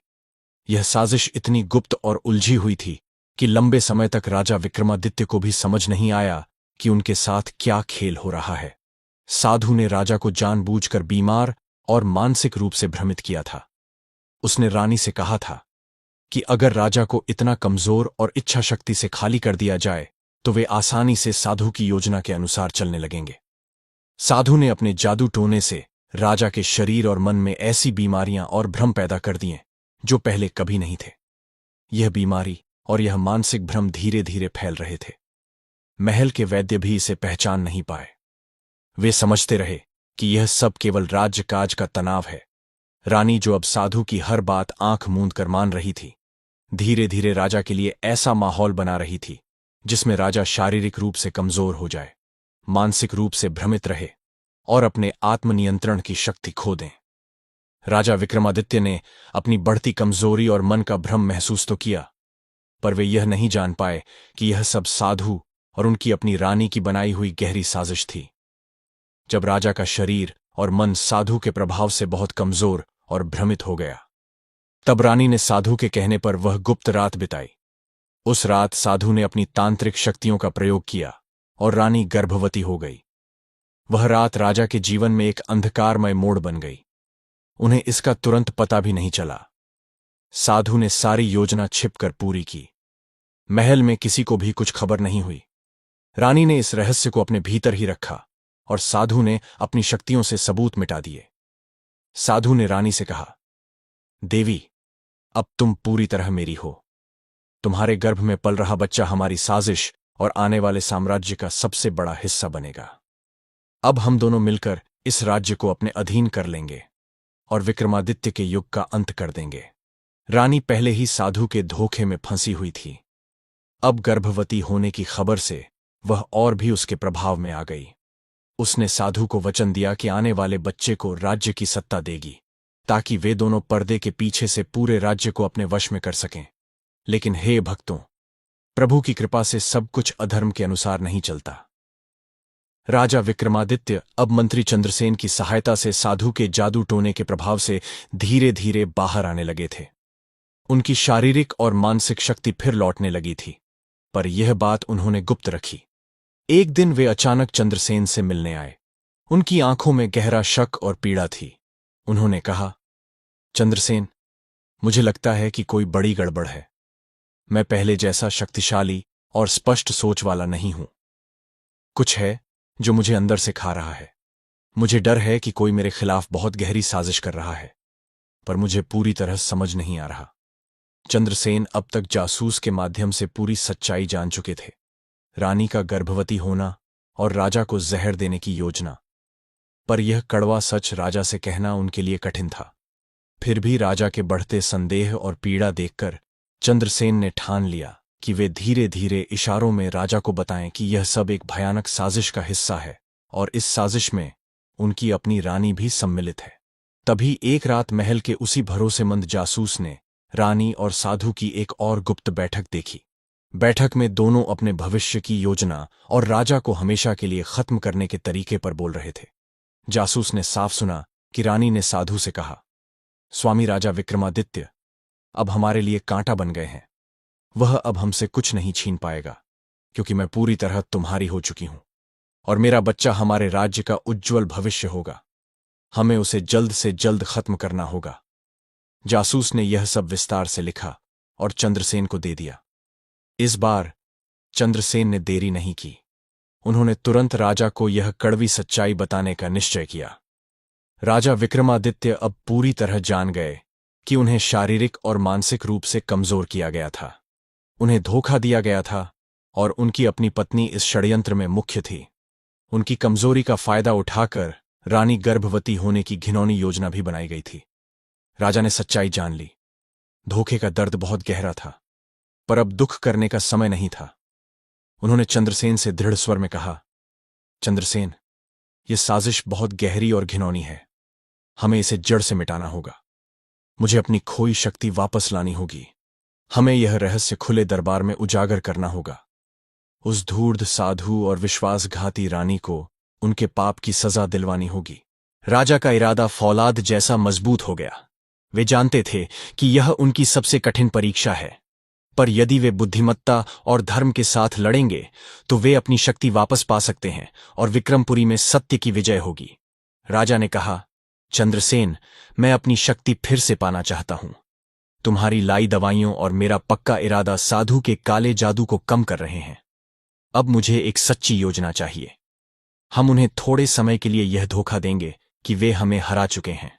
[SPEAKER 1] यह साजिश इतनी गुप्त और उलझी हुई थी कि लंबे समय तक राजा विक्रमादित्य को भी समझ नहीं आया कि उनके साथ क्या खेल हो रहा है। साधु ने राजा को जानबूझकर बीमार और मानसिक रूप से भ्रमित किया था। उसने रानी से कहा था कि अगर राजा को इतना कमजोर और इच्छा शक्ति से खाली कर दिया जाए तो वे आसानी से साधु की योजना के अनुसार चलने लगेंगे। साधु ने अपने जादू टोने से राजा के शरीर और मन में ऐसी बीमारियां और भ्रम पैदा कर दिए जो पहले कभी नहीं थे। यह बीमारी और यह मानसिक भ्रम धीरे धीरे फैल रहे थे। महल के वैद्य भी इसे पहचान नहीं पाए। वे समझते रहे कि यह सब केवल राज्य काज का तनाव है। रानी, जो अब साधु की हर बात आंख मूंद कर मान रही थी, धीरे धीरे राजा के लिए ऐसा माहौल बना रही थी जिसमें राजा शारीरिक रूप से कमजोर हो जाए, मानसिक रूप से भ्रमित रहे और अपने आत्मनियंत्रण की शक्ति खो दें। राजा विक्रमादित्य ने अपनी बढ़ती कमजोरी और मन का भ्रम महसूस तो किया, पर वे यह नहीं जान पाए कि यह सब साधु और उनकी अपनी रानी की बनाई हुई गहरी साजिश थी। जब राजा का शरीर और मन साधु के प्रभाव से बहुत कमजोर और भ्रमित हो गया, तब रानी ने साधु के कहने पर वह गुप्त रात बिताई। उस रात साधु ने अपनी तांत्रिक शक्तियों का प्रयोग किया और रानी गर्भवती हो गई। वह रात राजा के जीवन में एक अंधकारमय मोड़ बन गई। उन्हें इसका तुरंत पता भी नहीं चला। साधु ने सारी योजना छिपकर पूरी की। महल में किसी को भी कुछ खबर नहीं हुई। रानी ने इस रहस्य को अपने भीतर ही रखा और साधु ने अपनी शक्तियों से सबूत मिटा दिए। साधु ने रानी से कहा, देवी, अब तुम पूरी तरह मेरी हो। तुम्हारे गर्भ में पल रहा बच्चा हमारी साजिश और आने वाले साम्राज्य का सबसे बड़ा हिस्सा बनेगा। अब हम दोनों मिलकर इस राज्य को अपने अधीन कर लेंगे और विक्रमादित्य के युग का अंत कर देंगे। रानी पहले ही साधु के धोखे में फंसी हुई थी। अब गर्भवती होने की खबर से वह और भी उसके प्रभाव में आ गई। उसने साधु को वचन दिया कि आने वाले बच्चे को राज्य की सत्ता देगी ताकि वे दोनों पर्दे के पीछे से पूरे राज्य को अपने वश में कर सकें। लेकिन हे भक्तों, प्रभु की कृपा से सब कुछ अधर्म के अनुसार नहीं चलता। राजा विक्रमादित्य अब मंत्री चंद्रसेन की सहायता से साधु के जादू टोने के प्रभाव से धीरे धीरे बाहर आने लगे थे। उनकी शारीरिक और मानसिक शक्ति फिर लौटने लगी थी, पर यह बात उन्होंने गुप्त रखी। एक दिन वे अचानक चंद्रसेन से मिलने आए। उनकी आंखों में गहरा शक और पीड़ा थी। उन्होंने कहा, चंद्रसेन, मुझे लगता है कि कोई बड़ी गड़बड़ है। मैं पहले जैसा शक्तिशाली और स्पष्ट सोच वाला नहीं हूं। कुछ है जो मुझे अंदर से खा रहा है। मुझे डर है कि कोई मेरे खिलाफ बहुत गहरी साजिश कर रहा है, पर मुझे पूरी तरह समझ नहीं आ रहा। चंद्रसेन अब तक जासूस के माध्यम से पूरी सच्चाई जान चुके थे। रानी का गर्भवती होना और राजा को जहर देने की योजना। पर यह कड़वा सच राजा से कहना उनके लिए कठिन था। फिर भी राजा के बढ़ते संदेह और पीड़ा देखकर चंद्रसेन ने ठान लिया कि वे धीरे धीरे इशारों में राजा को बताएं कि यह सब एक भयानक साजिश का हिस्सा है और इस साजिश में उनकी अपनी रानी भी सम्मिलित है। तभी एक रात महल के उसी भरोसेमंद जासूस ने रानी और साधु की एक और गुप्त बैठक देखी। बैठक में दोनों अपने भविष्य की योजना और राजा को हमेशा के लिए खत्म करने के तरीके पर बोल रहे थे। जासूस ने साफ सुना कि रानी ने साधु से कहा, स्वामी राजा विक्रमादित्य अब हमारे लिए कांटा बन गए हैं। वह अब हमसे कुछ नहीं छीन पाएगा, क्योंकि मैं पूरी तरह तुम्हारी हो चुकी हूं और मेरा बच्चा हमारे राज्य का उज्ज्वल भविष्य होगा। हमें उसे जल्द से जल्द खत्म करना होगा। जासूस ने यह सब विस्तार से लिखा और चंद्रसेन को दे दिया। इस बार चंद्रसेन ने देरी नहीं की। उन्होंने तुरंत राजा को यह कड़वी सच्चाई बताने का निश्चय किया। राजा विक्रमादित्य अब पूरी तरह जान गए कि उन्हें शारीरिक और मानसिक रूप से कमजोर किया गया था। उन्हें धोखा दिया गया था और उनकी अपनी पत्नी इस षड्यंत्र में मुख्य थी। उनकी कमजोरी का फायदा उठाकर रानी गर्भवती होने की घिनौनी योजना भी बनाई गई थी। राजा ने सच्चाई जान ली। धोखे का दर्द बहुत गहरा था, पर अब दुख करने का समय नहीं था। उन्होंने चंद्रसेन से दृढ़ स्वर में कहा, चंद्रसेन, यह साजिश बहुत गहरी और घिनौनी है। हमें इसे जड़ से मिटाना होगा। मुझे अपनी खोई शक्ति वापस लानी होगी। हमें यह रहस्य खुले दरबार में उजागर करना होगा। उस धूर्त साधु और विश्वासघाती रानी को उनके पाप की सजा दिलवानी होगी। राजा का इरादा फौलाद जैसा मजबूत हो गया। वे जानते थे कि यह उनकी सबसे कठिन परीक्षा है, पर यदि वे बुद्धिमत्ता और धर्म के साथ लड़ेंगे तो वे अपनी शक्ति वापस पा सकते हैं और विक्रमपुरी में सत्य की विजय होगी। राजा ने कहा, चंद्रसेन, मैं अपनी शक्ति फिर से पाना चाहता हूं। तुम्हारी लाई दवाइयों और मेरा पक्का इरादा साधु के काले जादू को कम कर रहे हैं। अब मुझे एक सच्ची योजना चाहिए। हम उन्हें थोड़े समय के लिए यह धोखा देंगे कि वे हमें हरा चुके हैं,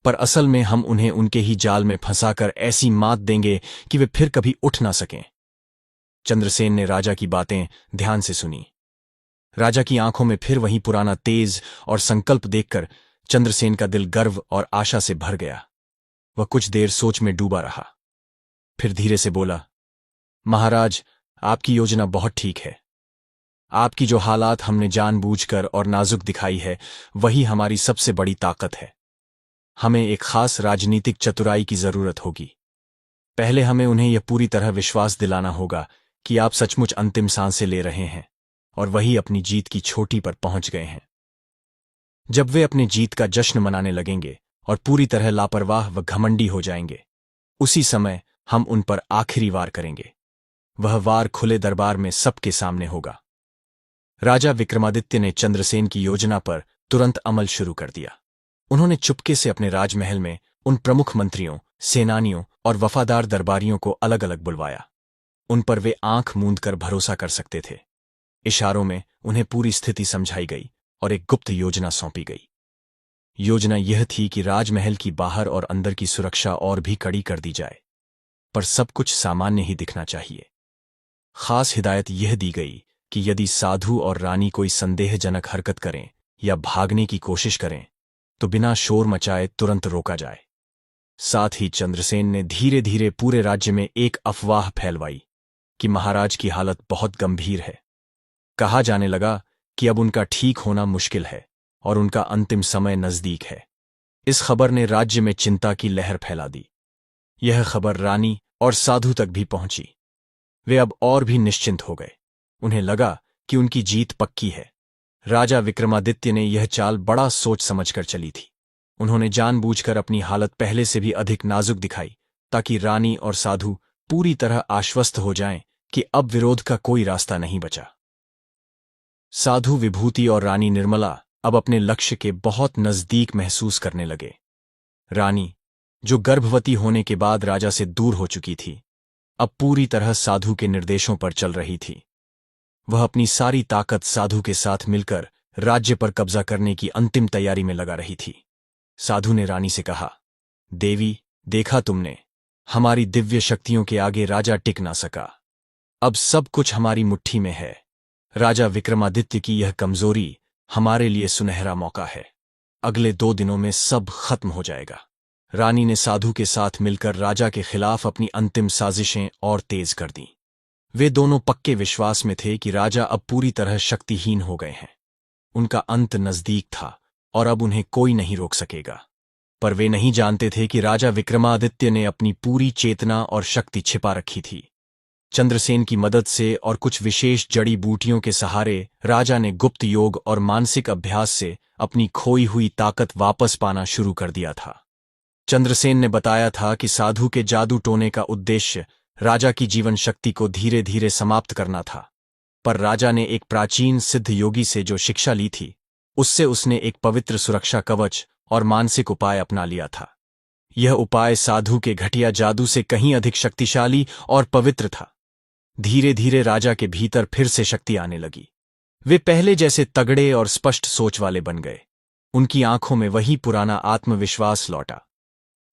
[SPEAKER 1] पर असल में हम उन्हें उनके ही जाल में फंसाकर ऐसी मात देंगे कि वे फिर कभी उठ ना सकें। चंद्रसेन ने राजा की बातें ध्यान से सुनी। राजा की आंखों में फिर वही पुराना तेज और संकल्प देखकर चंद्रसेन का दिल गर्व और आशा से भर गया। वह कुछ देर सोच में डूबा रहा, फिर धीरे से बोला, महाराज, आपकी योजना बहुत ठीक है। आपकी जो हालात हमने जानबूझकर और नाजुक दिखाई है, वही हमारी सबसे बड़ी ताकत है। हमें एक खास राजनीतिक चतुराई की जरूरत होगी। पहले हमें उन्हें यह पूरी तरह विश्वास दिलाना होगा कि आप सचमुच अंतिम सांसें ले रहे हैं और वही अपनी जीत की चोटी पर पहुंच गए हैं। जब वे अपनी जीत का जश्न मनाने लगेंगे और पूरी तरह लापरवाह व घमंडी हो जाएंगे, उसी समय हम उन पर आखिरी वार करेंगे। वह वार खुले दरबार में सबके सामने होगा। राजा विक्रमादित्य ने चंद्रसेन की योजना पर तुरंत अमल शुरू कर दिया। उन्होंने चुपके से अपने राजमहल में उन प्रमुख मंत्रियों, सेनानियों और वफादार दरबारियों को अलग अलग बुलवाया। उन पर वे आंख मूंद कर भरोसा कर सकते थे। इशारों में उन्हें पूरी स्थिति समझाई गई और एक गुप्त योजना सौंपी गई। योजना यह थी कि राजमहल की बाहर और अंदर की सुरक्षा और भी कड़ी कर दी जाए, पर सब कुछ सामान्य ही दिखना चाहिए। खास हिदायत यह दी गई कि यदि साधु और रानी कोई संदेहजनक हरकत करें या भागने की कोशिश करें तो बिना शोर मचाए तुरंत रोका जाए। साथ ही चंद्रसेन ने धीरे धीरे पूरे राज्य में एक अफवाह फैलवाई कि महाराज की हालत बहुत गंभीर है। कहा जाने लगा कि अब उनका ठीक होना मुश्किल है और उनका अंतिम समय नजदीक है। इस खबर ने राज्य में चिंता की लहर फैला दी। यह खबर रानी और साधु तक भी पहुंची। वे अब और भी निश्चिंत हो गए। उन्हें लगा कि उनकी जीत पक्की है। राजा विक्रमादित्य ने यह चाल बड़ा सोच समझकर चली थी। उन्होंने जानबूझकर अपनी हालत पहले से भी अधिक नाजुक दिखाई, ताकि रानी और साधु पूरी तरह आश्वस्त हो जाएं कि अब विरोध का कोई रास्ता नहीं बचा। साधु विभूति और रानी निर्मला अब अपने लक्ष्य के बहुत नजदीक महसूस करने लगे। रानी, जो गर्भवती होने के बाद राजा से दूर हो चुकी थी, अब पूरी तरह साधु के निर्देशों पर चल रही थी। वह अपनी सारी ताकत साधु के साथ मिलकर राज्य पर कब्जा करने की अंतिम तैयारी में लगा रही थी। साधु ने रानी से कहा, देवी, देखा तुमने, हमारी दिव्य शक्तियों के आगे राजा टिक ना सका। अब सब कुछ हमारी मुट्ठी में है। राजा विक्रमादित्य की यह कमजोरी हमारे लिए सुनहरा मौका है। अगले 2 दिनों में सब खत्म हो जाएगा। रानी ने साधु के साथ मिलकर राजा के खिलाफ अपनी अंतिम साजिशें और तेज कर दीं। वे दोनों पक्के विश्वास में थे कि राजा अब पूरी तरह शक्तिहीन हो गए हैं। उनका अंत नजदीक था और अब उन्हें कोई नहीं रोक सकेगा। पर वे नहीं जानते थे कि राजा विक्रमादित्य ने अपनी पूरी चेतना और शक्ति छिपा रखी थी। चंद्रसेन की मदद से और कुछ विशेष जड़ी बूटियों के सहारे राजा ने गुप्त योग और मानसिक अभ्यास से अपनी खोई हुई ताकत वापस पाना शुरू कर दिया था। चंद्रसेन ने बताया था कि साधु के जादू टोने का उद्देश्य राजा की जीवन शक्ति को धीरे धीरे समाप्त करना था। पर राजा ने एक प्राचीन सिद्ध योगी से जो शिक्षा ली थी, उससे उसने एक पवित्र सुरक्षा कवच और मानसिक उपाय अपना लिया था। यह उपाय साधु के घटिया जादू से कहीं अधिक शक्तिशाली और पवित्र था। धीरे धीरे राजा के भीतर फिर से शक्ति आने लगी। वे पहले जैसे तगड़े और स्पष्ट सोच वाले बन गए। उनकी आंखों में वही पुराना आत्मविश्वास लौटा।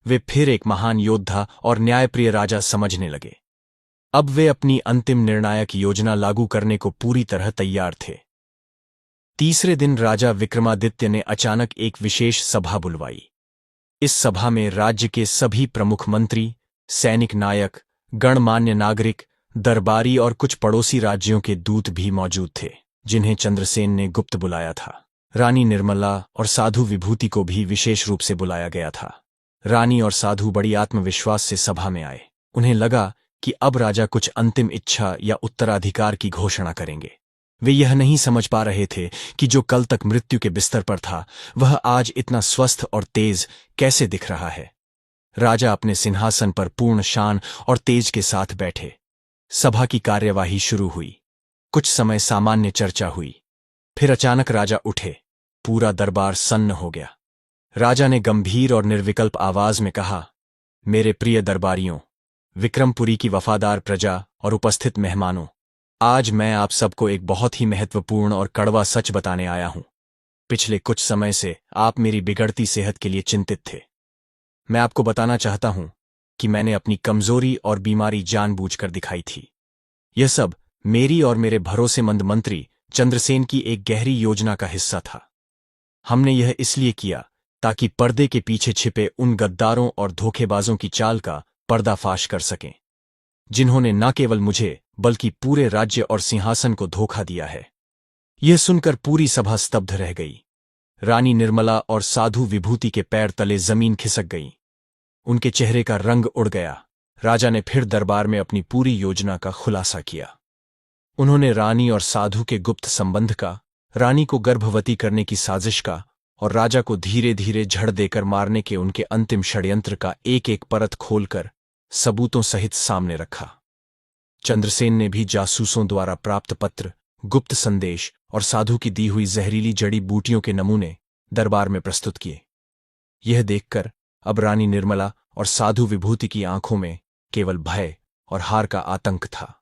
[SPEAKER 1] वे फिर एक महान योद्धा और न्यायप्रिय राजा समझने लगे। अब वे अपनी अंतिम निर्णायक योजना लागू करने को पूरी तरह तैयार थे। तीसरे दिन राजा विक्रमादित्य ने अचानक एक विशेष सभा बुलवाई। इस सभा में राज्य के सभी प्रमुख मंत्री, सैनिक नायक, गणमान्य नागरिक, दरबारी और कुछ पड़ोसी राज्यों के दूत भी मौजूद थे, जिन्हें चंद्रसेन ने गुप्त बुलाया था। रानी निर्मला और साधु विभूति को भी विशेष रूप से बुलाया गया था। रानी और साधु बड़ी आत्मविश्वास से सभा में आए। उन्हें लगा कि अब राजा कुछ अंतिम इच्छा या उत्तराधिकार की घोषणा करेंगे। वे यह नहीं समझ पा रहे थे कि जो कल तक मृत्यु के बिस्तर पर था, वह आज इतना स्वस्थ और तेज कैसे दिख रहा है। राजा अपने सिंहासन पर पूर्ण शान और तेज के साथ बैठे। सभा की कार्यवाही शुरू हुई। कुछ समय सामान्य चर्चा हुई। फिर अचानक राजा उठे। पूरा दरबार सन्न हो गया। राजा ने गंभीर और निर्विकल्प आवाज में कहा, मेरे प्रिय दरबारियों, विक्रमपुरी की वफादार प्रजा और उपस्थित मेहमानों, आज मैं आप सबको एक बहुत ही महत्वपूर्ण और कड़वा सच बताने आया हूं। पिछले कुछ समय से आप मेरी बिगड़ती सेहत के लिए चिंतित थे। मैं आपको बताना चाहता हूं कि मैंने अपनी कमजोरी और बीमारी जानबूझकर दिखाई थी। यह सब मेरी और मेरे भरोसेमंद मंत्री चंद्रसेन की एक गहरी योजना का हिस्सा था। हमने यह इसलिए किया ताकि पर्दे के पीछे छिपे उन गद्दारों और धोखेबाजों की चाल का पर्दाफाश कर सकें, जिन्होंने न केवल मुझे बल्कि पूरे राज्य और सिंहासन को धोखा दिया है। यह सुनकर पूरी सभा स्तब्ध रह गई। रानी निर्मला और साधु विभूति के पैर तले जमीन खिसक गई। उनके चेहरे का रंग उड़ गया। राजा ने फिर दरबार में अपनी पूरी योजना का खुलासा किया। उन्होंने रानी और साधु के गुप्त संबंध का, रानी को गर्भवती करने की साजिश का और राजा को धीरे धीरे झड़ देकर मारने के उनके अंतिम षड्यंत्र का एक एक परत खोलकर सबूतों सहित सामने रखा। चंद्रसेन ने भी जासूसों द्वारा प्राप्त पत्र, गुप्त संदेश और साधु की दी हुई जहरीली जड़ी बूटियों के नमूने दरबार में प्रस्तुत किए। यह देखकर अब रानी निर्मला और साधु विभूति की आंखों में केवल भय और हार का आतंक था।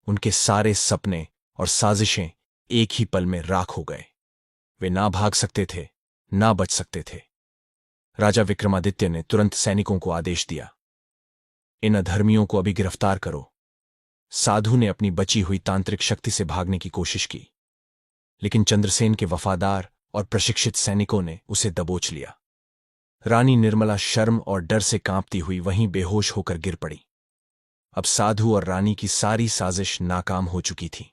[SPEAKER 1] उनके सारे सपने और साजिशें एक ही पल में राख हो गए। वे ना भाग सकते थे, ना बच सकते थे। राजा विक्रमादित्य ने तुरंत सैनिकों को आदेश दिया, इन अधर्मियों को अभी गिरफ्तार करो। साधु ने अपनी बची हुई तांत्रिक शक्ति से भागने की कोशिश की, लेकिन चंद्रसेन के वफादार और प्रशिक्षित सैनिकों ने उसे दबोच लिया। रानी निर्मला शर्म और डर से कांपती हुई वहीं बेहोश होकर गिर पड़ी। अब साधु और रानी की सारी साजिश नाकाम हो चुकी थी।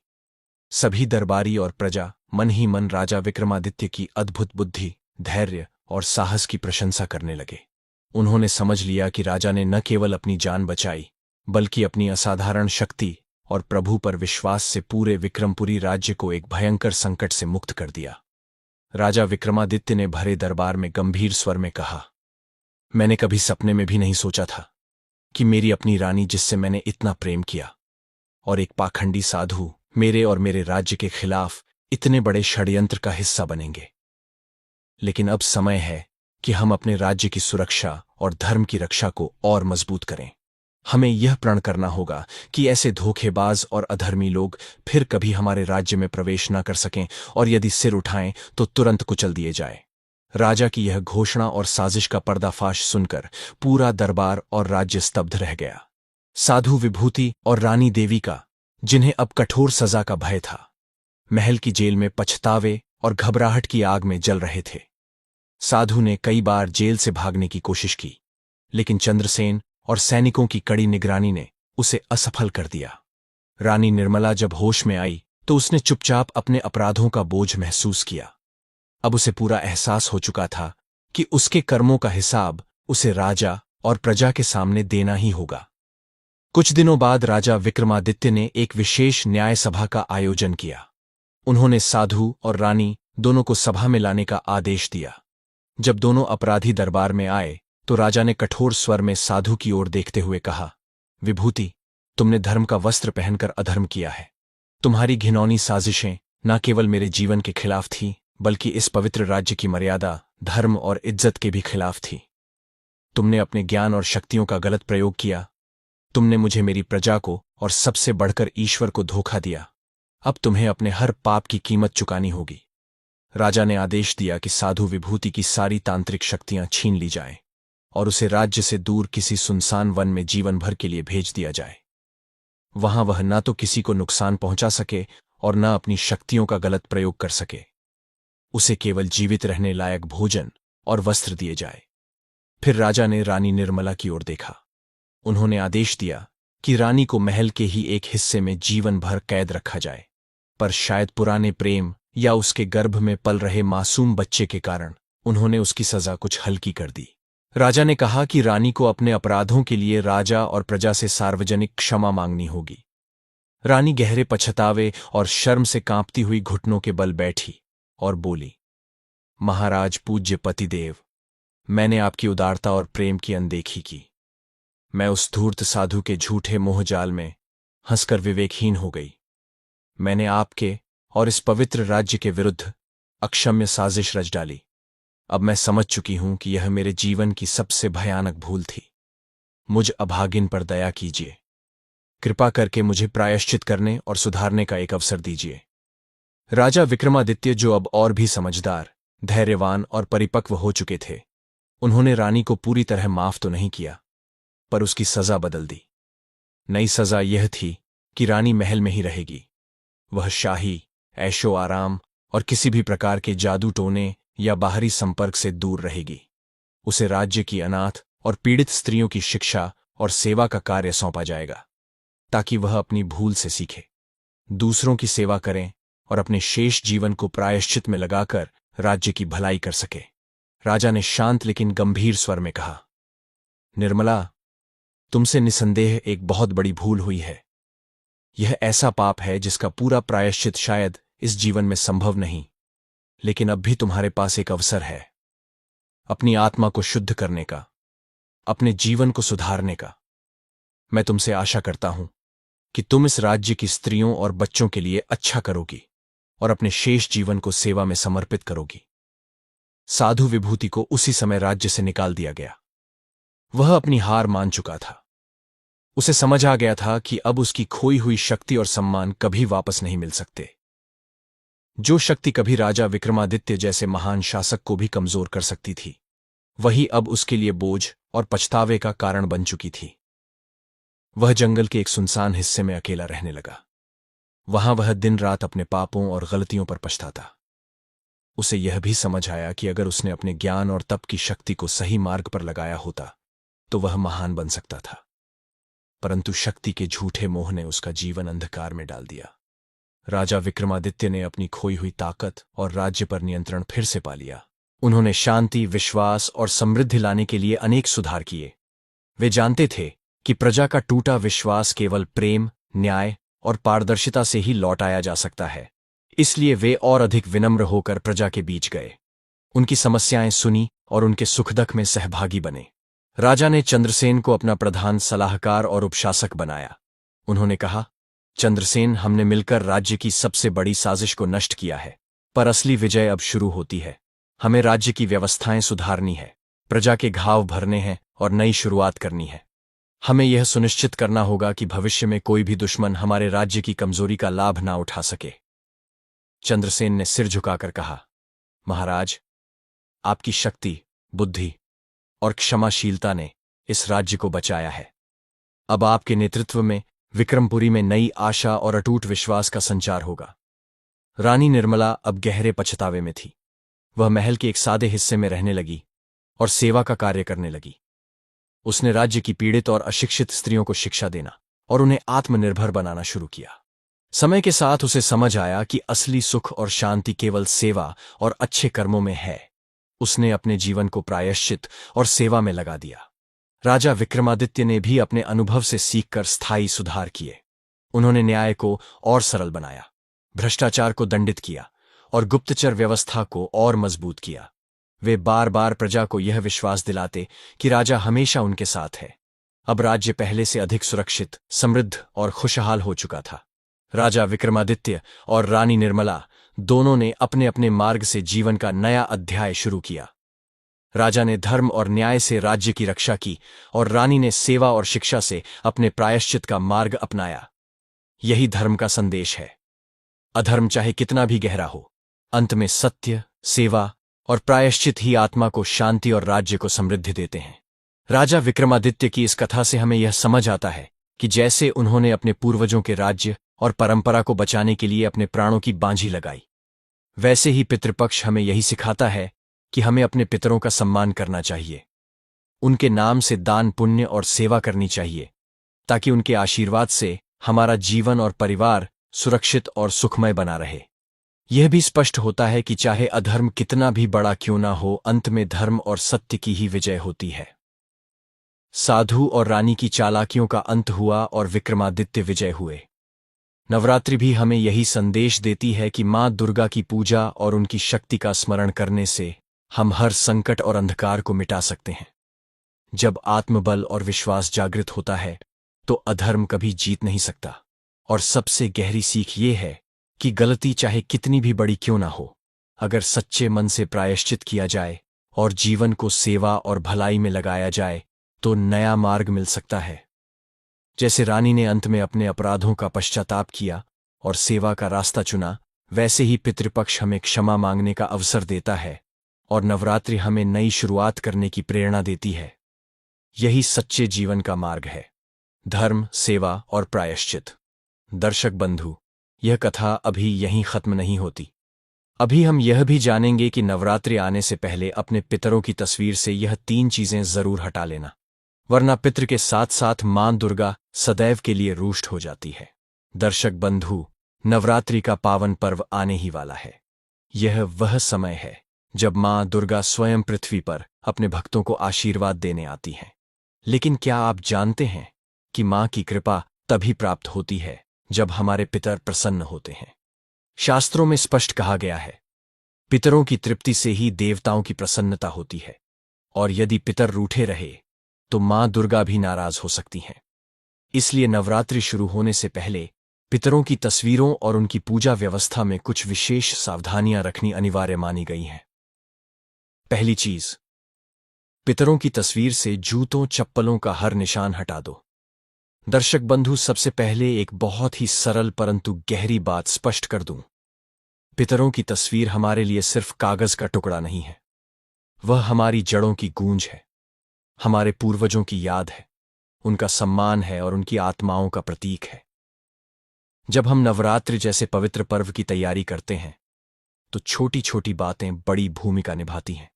[SPEAKER 1] सभी दरबारी और प्रजा मन ही मन राजा विक्रमादित्य की अद्भुत बुद्धि, धैर्य और साहस की प्रशंसा करने लगे। उन्होंने समझ लिया कि राजा ने न केवल अपनी जान बचाई, बल्कि अपनी असाधारण शक्ति और प्रभु पर विश्वास से पूरे विक्रमपुरी राज्य को एक भयंकर संकट से मुक्त कर दिया। राजा विक्रमादित्य ने भरे दरबार में गंभीर स्वर में कहा, मैंने कभी सपने में भी नहीं सोचा था कि मेरी अपनी रानी, जिससे मैंने इतना प्रेम किया, और एक पाखंडी साधु मेरे और मेरे राज्य के खिलाफ इतने बड़े षड्यंत्र का हिस्सा बनेंगे। लेकिन अब समय है कि हम अपने राज्य की सुरक्षा और धर्म की रक्षा को और मजबूत करें। हमें यह प्रण करना होगा कि ऐसे धोखेबाज और अधर्मी लोग फिर कभी हमारे राज्य में प्रवेश न कर सकें, और यदि सिर उठाएं तो तुरंत कुचल दिए जाए। राजा की यह घोषणा और साजिश का पर्दाफाश सुनकर पूरा दरबार और राज्य स्तब्ध रह गया। साधु विभूति और रानी देविका, जिन्हें अब कठोर सजा का भय था, महल की जेल में पछतावे और घबराहट की आग में जल रहे थे। साधु ने कई बार जेल से भागने की कोशिश की, लेकिन चंद्रसेन और सैनिकों की कड़ी निगरानी ने उसे असफल कर दिया। रानी निर्मला जब होश में आई तो उसने चुपचाप अपने अपराधों का बोझ महसूस किया। अब उसे पूरा एहसास हो चुका था कि उसके कर्मों का हिसाब उसे राजा और प्रजा के सामने देना ही होगा। कुछ दिनों बाद राजा विक्रमादित्य ने एक विशेष न्याय सभा का आयोजन किया। उन्होंने साधु और रानी दोनों को सभा में लाने का आदेश दिया। जब दोनों अपराधी दरबार में आए तो राजा ने कठोर स्वर में साधु की ओर देखते हुए कहा, विभूति, तुमने धर्म का वस्त्र पहनकर अधर्म किया है। तुम्हारी घिनौनी साजिशें न केवल मेरे जीवन के खिलाफ थीं, बल्कि इस पवित्र राज्य की मर्यादा, धर्म और इज्जत के भी खिलाफ थी। तुमने अपने ज्ञान और शक्तियों का गलत प्रयोग किया। तुमने मुझे, मेरी प्रजा को और सबसे बढ़कर ईश्वर को धोखा दिया। अब तुम्हें अपने हर पाप की कीमत चुकानी होगी। राजा ने आदेश दिया कि साधु विभूति की सारी तांत्रिक शक्तियां छीन ली जाएं और उसे राज्य से दूर किसी सुनसान वन में जीवन भर के लिए भेज दिया जाए। वहां वह न तो किसी को नुकसान पहुंचा सके और न अपनी शक्तियों का गलत प्रयोग कर सके। उसे केवल जीवित रहने लायक भोजन और वस्त्र दिए जाए। फिर राजा ने रानी निर्मला की ओर देखा। उन्होंने आदेश दिया कि रानी को महल के ही एक हिस्से में जीवन भर कैद रखा जाए, पर शायद पुराने प्रेम या उसके गर्भ में पल रहे मासूम बच्चे के कारण उन्होंने उसकी सजा कुछ हल्की कर दी। राजा ने कहा कि रानी को अपने अपराधों के लिए राजा और प्रजा से सार्वजनिक क्षमा मांगनी होगी। रानी गहरे पछतावे और शर्म से कांपती हुई घुटनों के बल बैठी और बोली, महाराज पूज्य पतिदेव, मैंने आपकी उदारता और प्रेम की अनदेखी की। मैं उस धूर्त साधु के झूठे मोहजाल में हंसकर विवेकहीन हो गई। मैंने आपके और इस पवित्र राज्य के विरुद्ध अक्षम्य साजिश रच डाली। अब मैं समझ चुकी हूं कि यह मेरे जीवन की सबसे भयानक भूल थी। मुझ अभागिन पर दया कीजिए। कृपा करके मुझे प्रायश्चित करने और सुधारने का एक अवसर दीजिए। राजा विक्रमादित्य, जो अब और भी समझदार, धैर्यवान और परिपक्व हो चुके थे, उन्होंने रानी को पूरी तरह माफ तो नहीं किया, पर उसकी सजा बदल दी। नई सजा यह थी कि रानी महल में ही रहेगी। वह शाही, ऐशो आराम और किसी भी प्रकार के जादू टोने या बाहरी संपर्क से दूर रहेगी। उसे राज्य की अनाथ और पीड़ित स्त्रियों की शिक्षा और सेवा का कार्य सौंपा जाएगा, ताकि वह अपनी भूल से सीखे, दूसरों की सेवा करें और अपने शेष जीवन को प्रायश्चित में लगाकर राज्य की भलाई कर सके। राजा ने शांत लेकिन गंभीर स्वर में कहा, निर्मला, तुमसे निसंदेह एक बहुत बड़ी भूल हुई है। यह ऐसा पाप है जिसका पूरा प्रायश्चित शायद इस जीवन में संभव नहीं, लेकिन अब भी तुम्हारे पास एक अवसर है अपनी आत्मा को शुद्ध करने का, अपने जीवन को सुधारने का। मैं तुमसे आशा करता हूं कि तुम इस राज्य की स्त्रियों और बच्चों के लिए अच्छा करोगी और अपने शेष जीवन को सेवा में समर्पित करोगी। साधु विभूति को उसी समय राज्य से निकाल दिया गया। वह अपनी हार मान चुका था। उसे समझ आ गया था कि अब उसकी खोई हुई शक्ति और सम्मान कभी वापस नहीं मिल सकते। जो शक्ति कभी राजा विक्रमादित्य जैसे महान शासक को भी कमजोर कर सकती थी, वही अब उसके लिए बोझ और पछतावे का कारण बन चुकी थी। वह जंगल के एक सुनसान हिस्से में अकेला रहने लगा। वहां वह दिन रात अपने पापों और गलतियों पर पछताता। उसे यह भी समझ आया कि अगर उसने अपने ज्ञान और तप की शक्ति को सही मार्ग पर लगाया होता तो वह महान बन सकता था, परंतु शक्ति के झूठे मोह ने उसका जीवन अंधकार में डाल दिया। राजा विक्रमादित्य ने अपनी खोई हुई ताकत और राज्य पर नियंत्रण फिर से पा लिया, उन्होंने शांति, विश्वास और समृद्धि लाने के लिए अनेक सुधार किए। वे जानते थे कि प्रजा का टूटा विश्वास केवल प्रेम, न्याय और पारदर्शिता से ही लौटाया जा सकता है। इसलिए वे और अधिक विनम्र होकर प्रजा के बीच गए, उनकी समस्याएं सुनी और उनके सुख-दुख में सहभागी बने। राजा ने चंद्रसेन को अपना प्रधान सलाहकार और उपशासक बनाया। उन्होंने कहा, चंद्रसेन, हमने मिलकर राज्य की सबसे बड़ी साजिश को नष्ट किया है, पर असली विजय अब शुरू होती है। हमें राज्य की व्यवस्थाएं सुधारनी है, प्रजा के घाव भरने हैं और नई शुरुआत करनी है। हमें यह सुनिश्चित करना होगा कि भविष्य में कोई भी दुश्मन हमारे राज्य की कमजोरी का लाभ ना उठा सके। चंद्रसेन ने सिर झुकाकर कहा, महाराज, आपकी शक्ति, बुद्धि और क्षमाशीलता ने इस राज्य को बचाया है। अब आपके नेतृत्व में विक्रमपुरी में नई आशा और अटूट विश्वास का संचार होगा। रानी निर्मला अब गहरे पछतावे में थी। वह महल के एक सादे हिस्से में रहने लगी और सेवा का कार्य करने लगी। उसने राज्य की पीड़ित और अशिक्षित स्त्रियों को शिक्षा देना और उन्हें आत्मनिर्भर बनाना शुरू किया। समय के साथ उसे समझ आया कि असली सुख और शांति केवल सेवा और अच्छे कर्मों में है। उसने अपने जीवन को प्रायश्चित और सेवा में लगा दिया। राजा विक्रमादित्य ने भी अपने अनुभव से सीखकर स्थायी सुधार किए। उन्होंने न्याय को और सरल बनाया, भ्रष्टाचार को दंडित किया और गुप्तचर व्यवस्था को और मजबूत किया। वे बार बार प्रजा को यह विश्वास दिलाते कि राजा हमेशा उनके साथ है। अब राज्य पहले से अधिक सुरक्षित, समृद्ध और खुशहाल हो चुका था। राजा विक्रमादित्य और रानी निर्मला दोनों ने अपने अपने मार्ग से जीवन का नया अध्याय शुरू किया। राजा ने धर्म और न्याय से राज्य की रक्षा की और रानी ने सेवा और शिक्षा से अपने प्रायश्चित का मार्ग अपनाया। यही धर्म का संदेश है। अधर्म चाहे कितना भी गहरा हो, अंत में सत्य, सेवा और प्रायश्चित ही आत्मा को शांति और राज्य को समृद्धि देते हैं। राजा विक्रमादित्य की इस कथा से हमें यह समझ आता है कि जैसे उन्होंने अपने पूर्वजों के राज्य और परंपरा को बचाने के लिए अपने प्राणों की बांझी लगाई, वैसे ही पितृपक्ष हमें यही सिखाता है कि हमें अपने पितरों का सम्मान करना चाहिए। उनके नाम से दान, पुण्य और सेवा करनी चाहिए, ताकि उनके आशीर्वाद से हमारा जीवन और परिवार सुरक्षित और सुखमय बना रहे। यह भी स्पष्ट होता है कि चाहे अधर्म कितना भी बड़ा क्यों ना हो, अंत में धर्म और सत्य की ही विजय होती है। साधु और रानी की चालाकियों का अंत हुआ और विक्रमादित्य विजय हुए। नवरात्रि भी हमें यही संदेश देती है कि मां दुर्गा की पूजा और उनकी शक्ति का स्मरण करने से हम हर संकट और अंधकार को मिटा सकते हैं। जब आत्मबल और विश्वास जागृत होता है तो अधर्म कभी जीत नहीं सकता। और सबसे गहरी सीख ये है कि गलती चाहे कितनी भी बड़ी क्यों ना हो, अगर सच्चे मन से प्रायश्चित किया जाए और जीवन को सेवा और भलाई में लगाया जाए तो नया मार्ग मिल सकता है। जैसे रानी ने अंत में अपने अपराधों का पश्चाताप किया और सेवा का रास्ता चुना, वैसे ही पितृपक्ष हमें क्षमा मांगने का अवसर देता है और नवरात्रि हमें नई शुरुआत करने की प्रेरणा देती है। यही सच्चे जीवन का मार्ग है, धर्म, सेवा और प्रायश्चित। दर्शक बंधु, यह कथा अभी यहीं खत्म नहीं होती। अभी हम यह भी जानेंगे कि नवरात्रि आने से पहले अपने पितरों की तस्वीर से यह 3 चीजें जरूर हटा लेना, वरना पितृ के साथ साथ मां दुर्गा सदैव के लिए रुष्ट हो जाती है। दर्शक बंधु, नवरात्रि का पावन पर्व आने ही वाला है। यह वह समय है जब मां दुर्गा स्वयं पृथ्वी पर अपने भक्तों को आशीर्वाद देने आती हैं। लेकिन क्या आप जानते हैं कि मां की कृपा तभी प्राप्त होती है जब हमारे पितर प्रसन्न होते हैं। शास्त्रों में स्पष्ट कहा गया है, पितरों की तृप्ति से ही देवताओं की प्रसन्नता होती है, और यदि पितर रूठे रहे तो मां दुर्गा भी नाराज हो सकती हैं। इसलिए नवरात्रि शुरू होने से पहले पितरों की तस्वीरों और उनकी पूजा व्यवस्था में कुछ विशेष सावधानियां रखनी अनिवार्य मानी गई हैं। पहली चीज, पितरों की तस्वीर से जूतों, चप्पलों का हर निशान हटा दो। दर्शक बंधु, सबसे पहले एक बहुत ही सरल परंतु गहरी बात स्पष्ट कर दूं। पितरों की तस्वीर हमारे लिए सिर्फ कागज का टुकड़ा नहीं है, वह हमारी जड़ों की गूंज है, हमारे पूर्वजों की याद है, उनका सम्मान है और उनकी आत्माओं का प्रतीक है। जब हम नवरात्रि जैसे पवित्र पर्व की तैयारी करते हैं तो छोटी छोटी बातें बड़ी भूमिका निभाती हैं।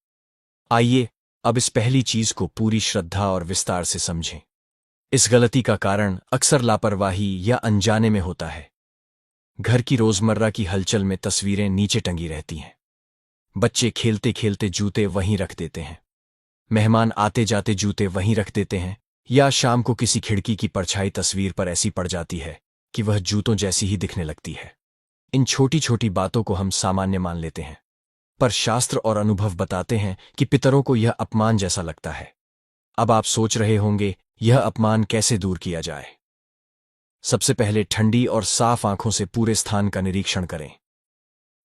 [SPEAKER 1] आइए अब इस पहली चीज को पूरी श्रद्धा और विस्तार से समझें। इस गलती का कारण अक्सर लापरवाही या अनजाने में होता है। घर की रोजमर्रा की हलचल में तस्वीरें नीचे टंगी रहती हैं, बच्चे खेलते खेलते जूते वहीं रख देते हैं। मेहमान आते जाते जूते वहीं रख देते हैं। या शाम को किसी खिड़की की परछाई तस्वीर पर ऐसी पड़ जाती है कि वह जूतों जैसी ही दिखने लगती है। इन छोटी छोटी बातों को हम सामान्य मान लेते हैं, पर शास्त्र और अनुभव बताते हैं कि पितरों को यह अपमान जैसा लगता है। अब आप सोच रहे होंगे, यह अपमान कैसे दूर किया जाए? सबसे पहले ठंडी और साफ आंखों से पूरे स्थान का निरीक्षण करें।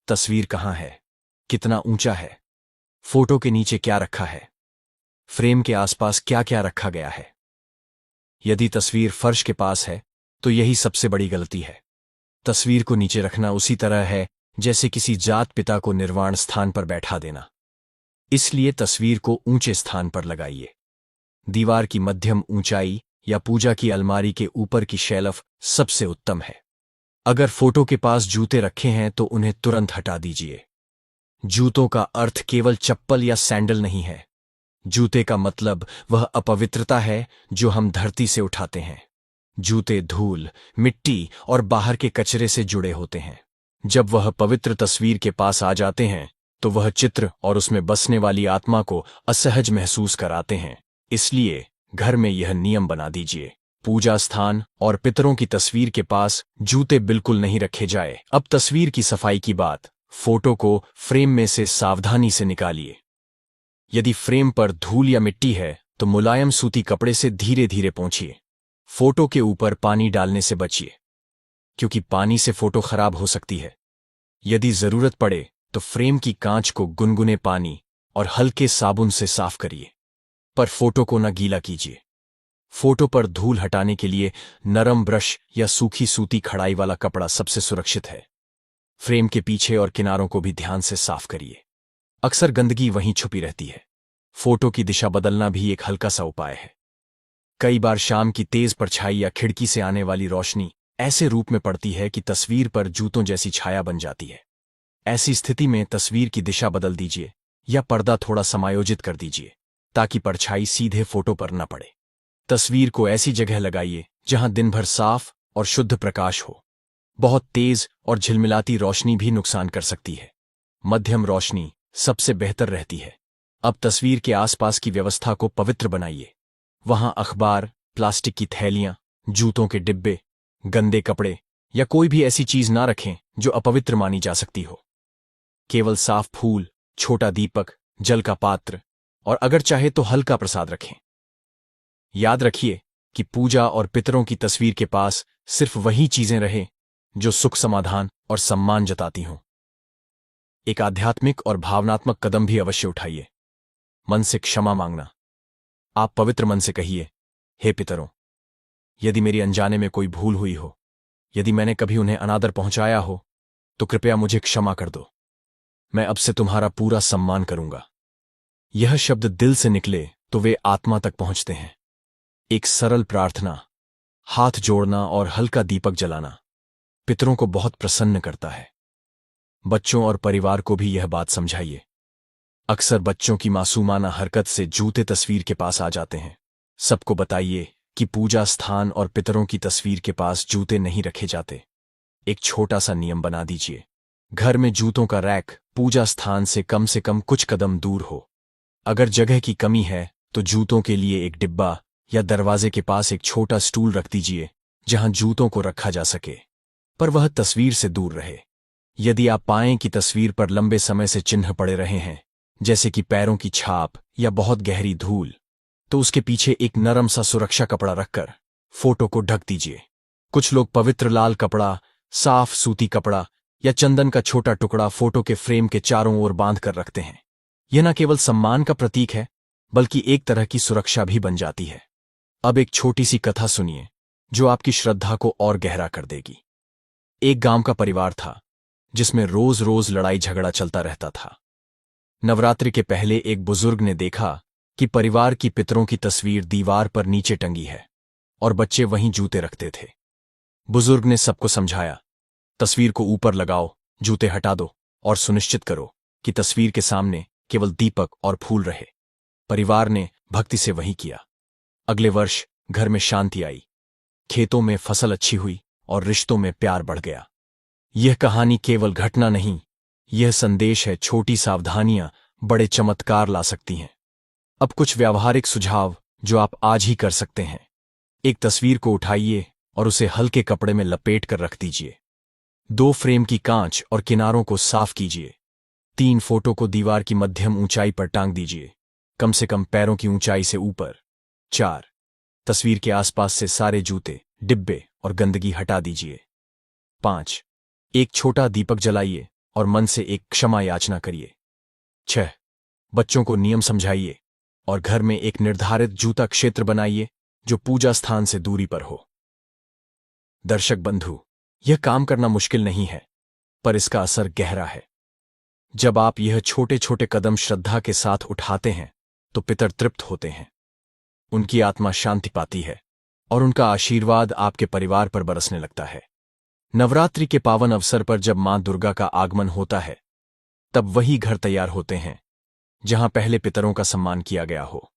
[SPEAKER 1] तस्वीर कहाँ है? कितना ऊंचा है? फोटो के नीचे क्या रखा है? फ्रेम के आसपास क्या क्या रखा गया है? यदि तस्वीर फर्श के पास है तो यही सबसे बड़ी गलती है। तस्वीर को नीचे रखना उसी तरह है जैसे किसी जात पिता को निर्वाण स्थान पर बैठा देना। इसलिए तस्वीर को ऊंचे स्थान पर लगाइए। दीवार की मध्यम ऊंचाई या पूजा की अलमारी के ऊपर की शेल्फ सबसे उत्तम है। अगर फोटो के पास जूते रखे हैं तो उन्हें तुरंत हटा दीजिए। जूतों का अर्थ केवल चप्पल या सैंडल नहीं है। जूते का मतलब वह अपवित्रता है जो हम धरती से उठाते हैं। जूते धूल, मिट्टी और बाहर के कचरे से जुड़े होते हैं। जब वह पवित्र तस्वीर के पास आ जाते हैं तो वह चित्र और उसमें बसने वाली आत्मा को असहज महसूस कराते हैं। इसलिए घर में यह नियम बना दीजिए, पूजा स्थान और पितरों की तस्वीर के पास जूते बिल्कुल नहीं रखे जाए। अब तस्वीर की सफाई की बात। फोटो को फ्रेम में से सावधानी से निकालिए। यदि फ्रेम पर धूल या मिट्टी है तो मुलायम सूती कपड़े से धीरे धीरे पोंछिए। फोटो के ऊपर पानी डालने से बचिए, क्योंकि पानी से फोटो खराब हो सकती है। यदि जरूरत पड़े तो फ्रेम की कांच को गुनगुने पानी और हल्के साबुन से साफ करिए, पर फोटो को न गीला कीजिए। फोटो पर धूल हटाने के लिए नरम ब्रश या सूखी सूती खड़ाई वाला कपड़ा सबसे सुरक्षित है। फ्रेम के पीछे और किनारों को भी ध्यान से साफ करिए। अक्सर गंदगी वहीं छुपी रहती है। फोटो की दिशा बदलना भी एक हल्का सा उपाय है। कई बार शाम की तेज परछाई या खिड़की से आने वाली रोशनी ऐसे रूप में पड़ती है कि तस्वीर पर जूतों जैसी छाया बन जाती है। ऐसी स्थिति में तस्वीर की दिशा बदल दीजिए या पर्दा थोड़ा समायोजित कर दीजिए ताकि परछाई सीधे फोटो पर न पड़े। तस्वीर को ऐसी जगह लगाइए जहां दिन भर साफ और शुद्ध प्रकाश हो। बहुत तेज और झिलमिलाती रोशनी भी नुकसान कर सकती है। मध्यम रोशनी सबसे बेहतर रहती है। अब तस्वीर के आसपास की व्यवस्था को पवित्र बनाइए। वहां अखबार, प्लास्टिक की थैलियां, जूतों के डिब्बे, गंदे कपड़े या कोई भी ऐसी चीज ना रखें जो अपवित्र मानी जा सकती हो। केवल साफ फूल, छोटा दीपक, जल का पात्र और अगर चाहे तो हल्का प्रसाद रखें। याद रखिए कि पूजा और पितरों की तस्वीर के पास सिर्फ वही चीजें रहें जो सुख, समाधान और सम्मान जताती हों। एक आध्यात्मिक और भावनात्मक कदम भी अवश्य उठाइए। मन से क्षमा मांगना। आप पवित्र मन से कहिए, हे पितरों, यदि मेरी अनजाने में कोई भूल हुई हो, यदि मैंने कभी उन्हें अनादर पहुंचाया हो, तो कृपया मुझे क्षमा कर दो। मैं अब से तुम्हारा पूरा सम्मान करूंगा। यह शब्द दिल से निकले तो वे आत्मा तक पहुंचते हैं। एक सरल प्रार्थना, हाथ जोड़ना और हल्का दीपक जलाना पितरों को बहुत प्रसन्न करता है। बच्चों और परिवार को भी यह बात समझाइए। अक्सर बच्चों की मासूमाना हरकत से जूते तस्वीर के पास आ जाते हैं। सबको बताइए कि पूजा स्थान और पितरों की तस्वीर के पास जूते नहीं रखे जाते। एक छोटा सा नियम बना दीजिए। घर में जूतों का रैक पूजा स्थान से कम कुछ कदम दूर हो। अगर जगह की कमी है तो जूतों के लिए एक डिब्बा या दरवाजे के पास एक छोटा स्टूल रख दीजिए जहां जूतों को रखा जा सके, पर वह तस्वीर से दूर रहे। यदि आप पाएं कि तस्वीर पर लंबे समय से चिन्ह पड़े रहे हैं, जैसे कि पैरों की छाप या बहुत गहरी धूल, तो उसके पीछे एक नरम सा सुरक्षा कपड़ा रखकर फोटो को ढक दीजिए। कुछ लोग पवित्र लाल कपड़ा, साफ सूती कपड़ा या चंदन का छोटा टुकड़ा फोटो के फ्रेम के चारों ओर बांध कर रखते हैं। यह न केवल सम्मान का प्रतीक है, बल्कि एक तरह की सुरक्षा भी बन जाती है। अब एक छोटी सी कथा सुनिए जो आपकी श्रद्धा को और गहरा कर देगी। एक गांव का परिवार था जिसमें रोज रोज लड़ाई झगड़ा चलता रहता था। नवरात्रि के पहले एक बुजुर्ग ने देखा कि परिवार की पितरों की तस्वीर दीवार पर नीचे टंगी है और बच्चे वहीं जूते रखते थे। बुजुर्ग ने सबको समझाया, तस्वीर को ऊपर लगाओ, जूते हटा दो और सुनिश्चित करो कि तस्वीर के सामने केवल दीपक और फूल रहे। परिवार ने भक्ति से वही किया। अगले वर्ष घर में शांति आई, खेतों में फसल अच्छी हुई और रिश्तों में प्यार बढ़ गया। यह कहानी केवल घटना नहीं, यह संदेश है, छोटी सावधानियां बड़े चमत्कार ला सकती हैं। अब कुछ व्यावहारिक सुझाव जो आप आज ही कर सकते हैं। एक तस्वीर को उठाइए और उसे हल्के कपड़े में लपेट कर रख दीजिए। 2 फ्रेम की कांच और किनारों को साफ कीजिए। 3 फोटो को दीवार की मध्यम ऊंचाई पर टांग दीजिए, कम से कम पैरों की ऊंचाई से ऊपर। 4 तस्वीर के आसपास से सारे जूते, डिब्बे और गंदगी हटा दीजिए। 5 एक छोटा दीपक जलाइए और मन से एक क्षमा याचना करिए। 6 बच्चों को नियम समझाइए और घर में एक निर्धारित जूता क्षेत्र बनाइए जो पूजा स्थान से दूरी पर हो। दर्शक बंधु, यह काम करना मुश्किल नहीं है, पर इसका असर गहरा है। जब आप यह छोटे छोटे कदम श्रद्धा के साथ उठाते हैं तो पितर तृप्त होते हैं, उनकी आत्मा शांति पाती है और उनका आशीर्वाद आपके परिवार पर बरसने लगता है। नवरात्रि के पावन अवसर पर जब मां दुर्गा का आगमन होता है, तब वही घर तैयार होते हैं जहां पहले पितरों का सम्मान किया गया हो।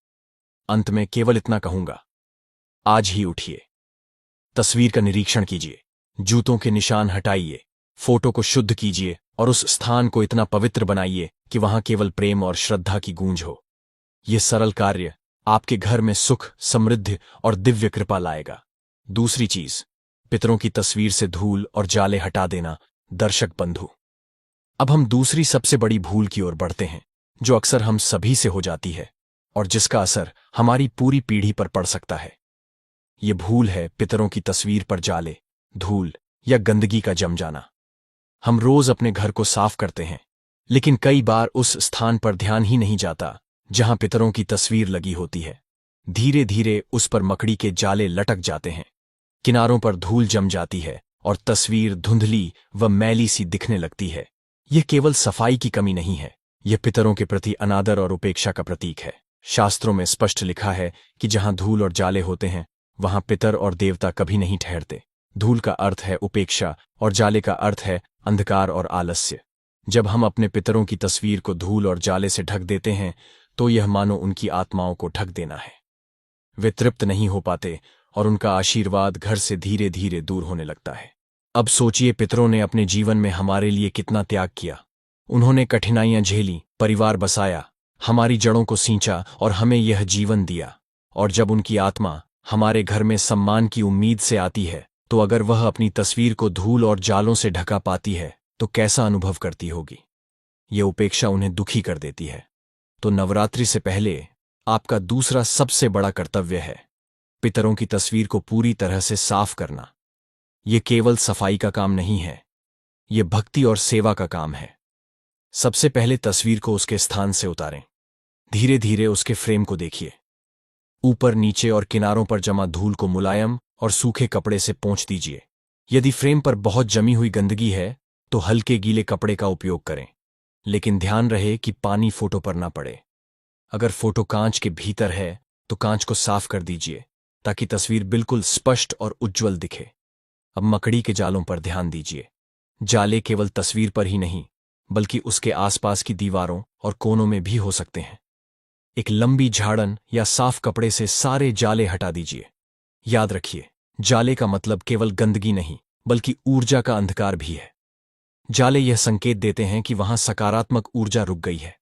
[SPEAKER 1] अंत में केवल इतना कहूंगा, आज ही उठिए, तस्वीर का निरीक्षण कीजिए, जूतों के निशान हटाइए, फोटो को शुद्ध कीजिए और उस स्थान को इतना पवित्र बनाइए कि वहां केवल प्रेम और श्रद्धा की गूंज हो। यह सरल कार्य आपके घर में सुख, समृद्धि और दिव्य कृपा लाएगा। दूसरी चीज, पितरों की तस्वीर से धूल और जाले हटा देना। दर्शक बंधु, अब हम दूसरी सबसे बड़ी भूल की ओर बढ़ते हैं जो अक्सर हम सभी से हो जाती है और जिसका असर हमारी पूरी पीढ़ी पर पड़ सकता है। यह भूल है पितरों की तस्वीर पर जाले, धूल या गंदगी का जम जाना। हम रोज अपने घर को साफ करते हैं, लेकिन कई बार उस स्थान पर ध्यान ही नहीं जाता जहां पितरों की तस्वीर लगी होती है। धीरे धीरे उस पर मकड़ी के जाले लटक जाते हैं, किनारों पर धूल जम जाती है और तस्वीर धुंधली व मैली सी दिखने लगती है। यह केवल सफाई की कमी नहीं है, यह पितरों के प्रति अनादर और उपेक्षा का प्रतीक है। शास्त्रों में स्पष्ट लिखा है कि जहां धूल और जाले होते हैं वहां पितर और देवता कभी नहीं ठहरते। धूल का अर्थ है उपेक्षा और जाले का अर्थ है अंधकार और आलस्य। जब हम अपने पितरों की तस्वीर को धूल और जाले से ढक देते हैं तो यह मानो उनकी आत्माओं को ढक देना है। वे तृप्त नहीं हो पाते और उनका आशीर्वाद घर से धीरे धीरे दूर होने लगता है। अब सोचिए, पितरों ने अपने जीवन में हमारे लिए कितना त्याग किया। उन्होंने कठिनाइयां झेली, परिवार बसाया, हमारी जड़ों को सींचा और हमें यह जीवन दिया। और जब उनकी आत्मा हमारे घर में सम्मान की उम्मीद से आती है, तो अगर वह अपनी तस्वीर को धूल और जालों से ढका पाती है तो कैसा अनुभव करती होगी। यह उपेक्षा उन्हें दुखी कर देती है। तो नवरात्रि से पहले आपका दूसरा सबसे बड़ा कर्तव्य है पितरों की तस्वीर को पूरी तरह से साफ करना। यह केवल सफाई का काम नहीं है, यह भक्ति और सेवा का काम है। सबसे पहले तस्वीर को उसके स्थान से उतारें। धीरे धीरे उसके फ्रेम को देखिए। ऊपर, नीचे और किनारों पर जमा धूल को मुलायम और सूखे कपड़े से पोंछ दीजिए। यदि फ्रेम पर बहुत जमी हुई गंदगी है तो हल्के गीले कपड़े का उपयोग करें, लेकिन ध्यान रहे कि पानी फोटो पर ना पड़े। अगर फोटो कांच के भीतर है तो कांच को साफ कर दीजिए ताकि तस्वीर बिल्कुल स्पष्ट और उज्ज्वल दिखे। अब मकड़ी के जालों पर ध्यान दीजिए। जाले केवल तस्वीर पर ही नहीं बल्कि उसके आसपास की दीवारों और कोनों में भी हो सकते हैं। एक लंबी झाड़न या साफ कपड़े से सारे जाले हटा दीजिए। याद रखिए, जाले का मतलब केवल गंदगी नहीं बल्कि ऊर्जा का अंधकार भी है। जाले यह संकेत देते हैं कि वहां सकारात्मक ऊर्जा रुक गई है।